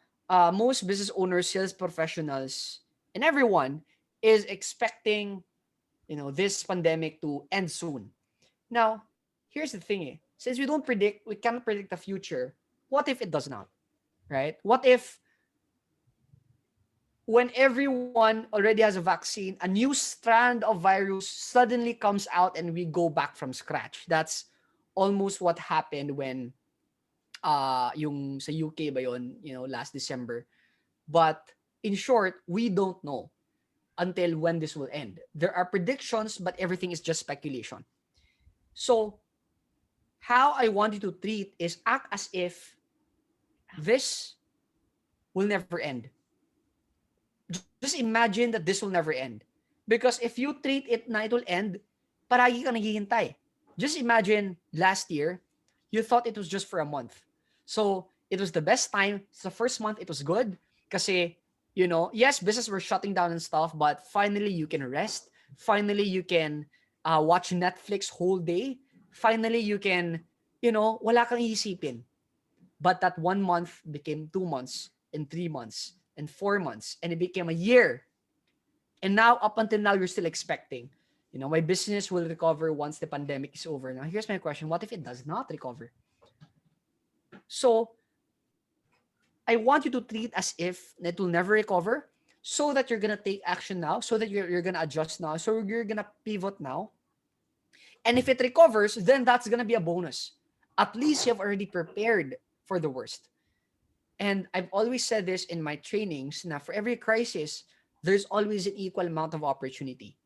Speaker 3: Most business owners, sales professionals, and everyone is expecting, this pandemic to end soon. Now, here's the thing, since we cannot predict the future, what if it does not, right? What if when everyone already has a vaccine, a new strand of virus suddenly comes out and we go back from scratch? That's almost what happened when yung sa UK ba yun, last December. But in short, we don't know until when this will end. There are predictions, but everything is just speculation. So how I want you to treat is act as if this will never end. Just imagine that this will never end. Because if you treat it na it will end, paragi ka naghihintay. Just imagine last year, you thought it was just for a month. So it was the best time. It's the first month, it was good. Kasi, yes, business were shutting down and stuff, but finally you can rest. Finally you can watch Netflix whole day. Finally you can, wala kang iisipin. But that 1 month became 2 months and 3 months and 4 months, and it became a year. And now, up until now, you're still expecting, my business will recover once the pandemic is over. Now, here's my question. What if it does not recover? So, I want you to treat as if it will never recover, so that you're going to take action now, so that you're going to adjust now, so you're going to pivot now. And if it recovers, then that's going to be a bonus. At least you have already prepared for the worst. And I've always said this in my trainings, na for every crisis, there's always an equal amount of opportunity.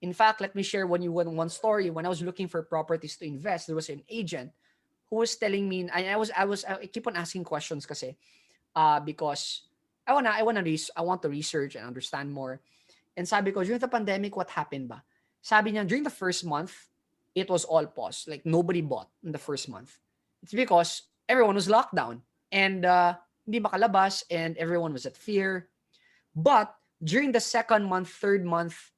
Speaker 3: In fact, let me share one story. When I was looking for properties to invest, there was an agent who was telling me, and I keep on asking questions kasi, because I want to research and understand more. And sabi ko, during the pandemic, what happened ba? Sabi niya, during the first month, it was all paused. Like nobody bought in the first month. It's because everyone was locked down and hindi makalabas and everyone was at fear. But during the second month, third month,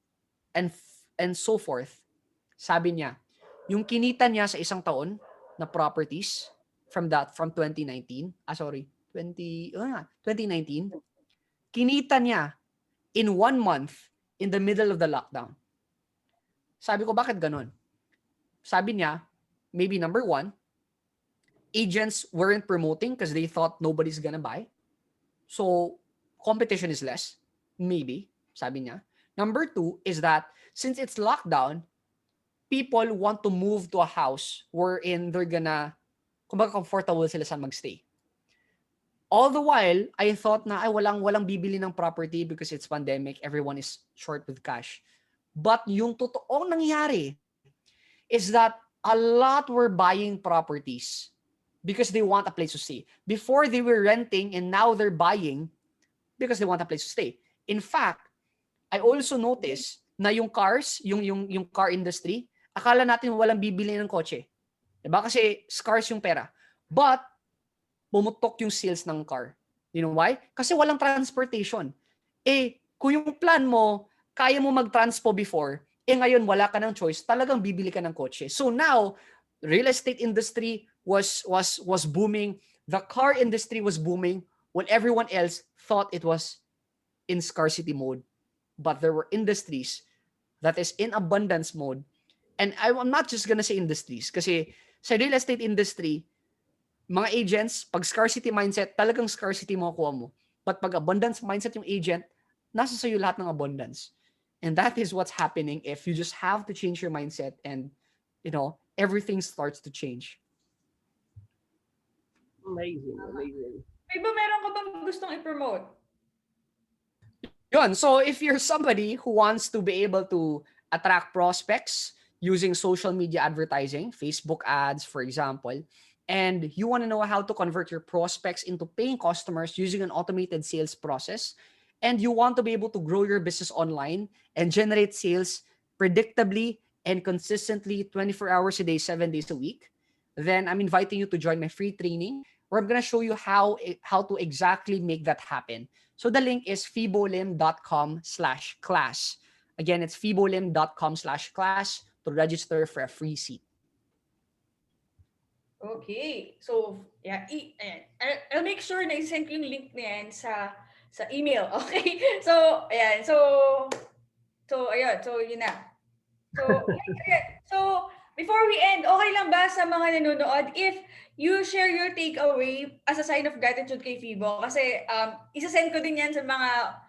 Speaker 3: and so forth, sabi niya, yung kinita niya sa isang taon na properties from 2019. 2019. Kinita niya in 1 month in the middle of the lockdown. Sabi ko, bakit ganun? Sabi niya, maybe number 1, agents weren't promoting because they thought nobody's gonna buy. So, competition is less. Maybe, sabi niya. Number 2 is that since it's lockdown, people want to move to a house wherein they're gonna, kumbaga comfortable sila sa magstay. All the while, I thought na ay walang bibili ng property because it's pandemic, everyone is short with cash. But yung totoong nangyari is that a lot were buying properties because they want a place to stay. Before they were renting and now they're buying because they want a place to stay. In fact, I also noticed na yung cars, yung car industry, akala natin walang bibili ng kotse. Diba? Kasi scarce yung pera. But pumutok yung sales ng car. You know why? Kasi walang transportation. Kung yung plan mo, kaya mo mag-transpo before, ngayon wala ka ng choice, talagang bibili ka ng kotse. So now, real estate industry was booming, the car industry was booming, when everyone else thought it was in scarcity mode. But there were industries that is in abundance mode. And I'm not just gonna say industries, kasi sa real estate industry, mga agents, pag scarcity mindset, talagang scarcity makukuha mo. But pag abundance mindset yung agent, nasa sa'yo lahat ng abundance. And that is what's happening if you just have to change your mindset and, everything starts to change.
Speaker 1: Amazing.
Speaker 2: Fibo, meron ka bang gustong i-promote?
Speaker 3: Yun. So if you're somebody who wants to be able to attract prospects using social media advertising, Facebook ads, for example, and you want to know how to convert your prospects into paying customers using an automated sales process, and you want to be able to grow your business online and generate sales predictably and consistently 24 hours a day, 7 days a week, then I'm inviting you to join my free training where I'm going to show you how to exactly make that happen. So the link is fibolim.com/class. Again, it's fibolim.com/class to register for a free seat.
Speaker 2: Okay. So, yeah, ayan. I'll make sure na i-send ko yung link na yan sa email. Okay? So, ayan. So, ayun. So, yun na. So, ayan. So, before we end, okay lang ba sa mga nanonood if you share your takeaway as a sign of gratitude kay Fibo? Kasi, isa-send ko din yan sa mga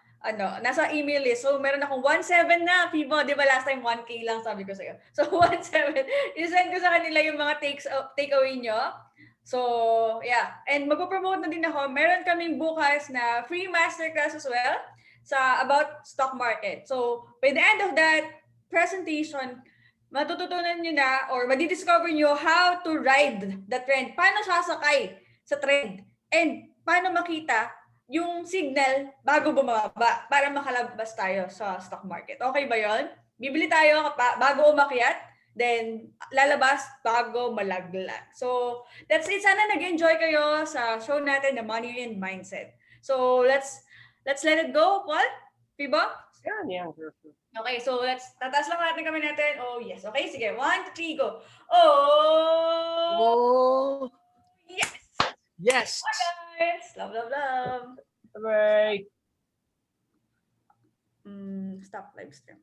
Speaker 2: nasa email list. So, meron akong 1.7 na, Fibo. Di ba last time 1K lang sabi ko sa'yo? So, 1.7. I-send ko sa kanila yung mga takeaway nyo. So, yeah. And magpo-promote na din ako. Meron kaming bukas na free masterclass as well about stock market. So, by the end of that presentation, matututunan nyo na or madidiscover nyo how to ride the trend. Paano sasakay sa trend? And paano makita yung signal bago bumaba para makalabas tayo sa stock market. Okay ba yon? Bibili tayo bago umakyat, then lalabas bago malaglag. So, that's it. Sana nag-enjoy kayo sa show natin na Money and Mindset. So, let's let it go, Paul. Fibo?
Speaker 1: Yan.
Speaker 2: Okay, so tataas lang natin kami natin. Oh, yes. Okay, sige. 1, 2, 3, go. Oh! Yes!
Speaker 3: Yes!
Speaker 2: Bye, guys! Love.
Speaker 1: Bye-bye.
Speaker 2: Stop live stream.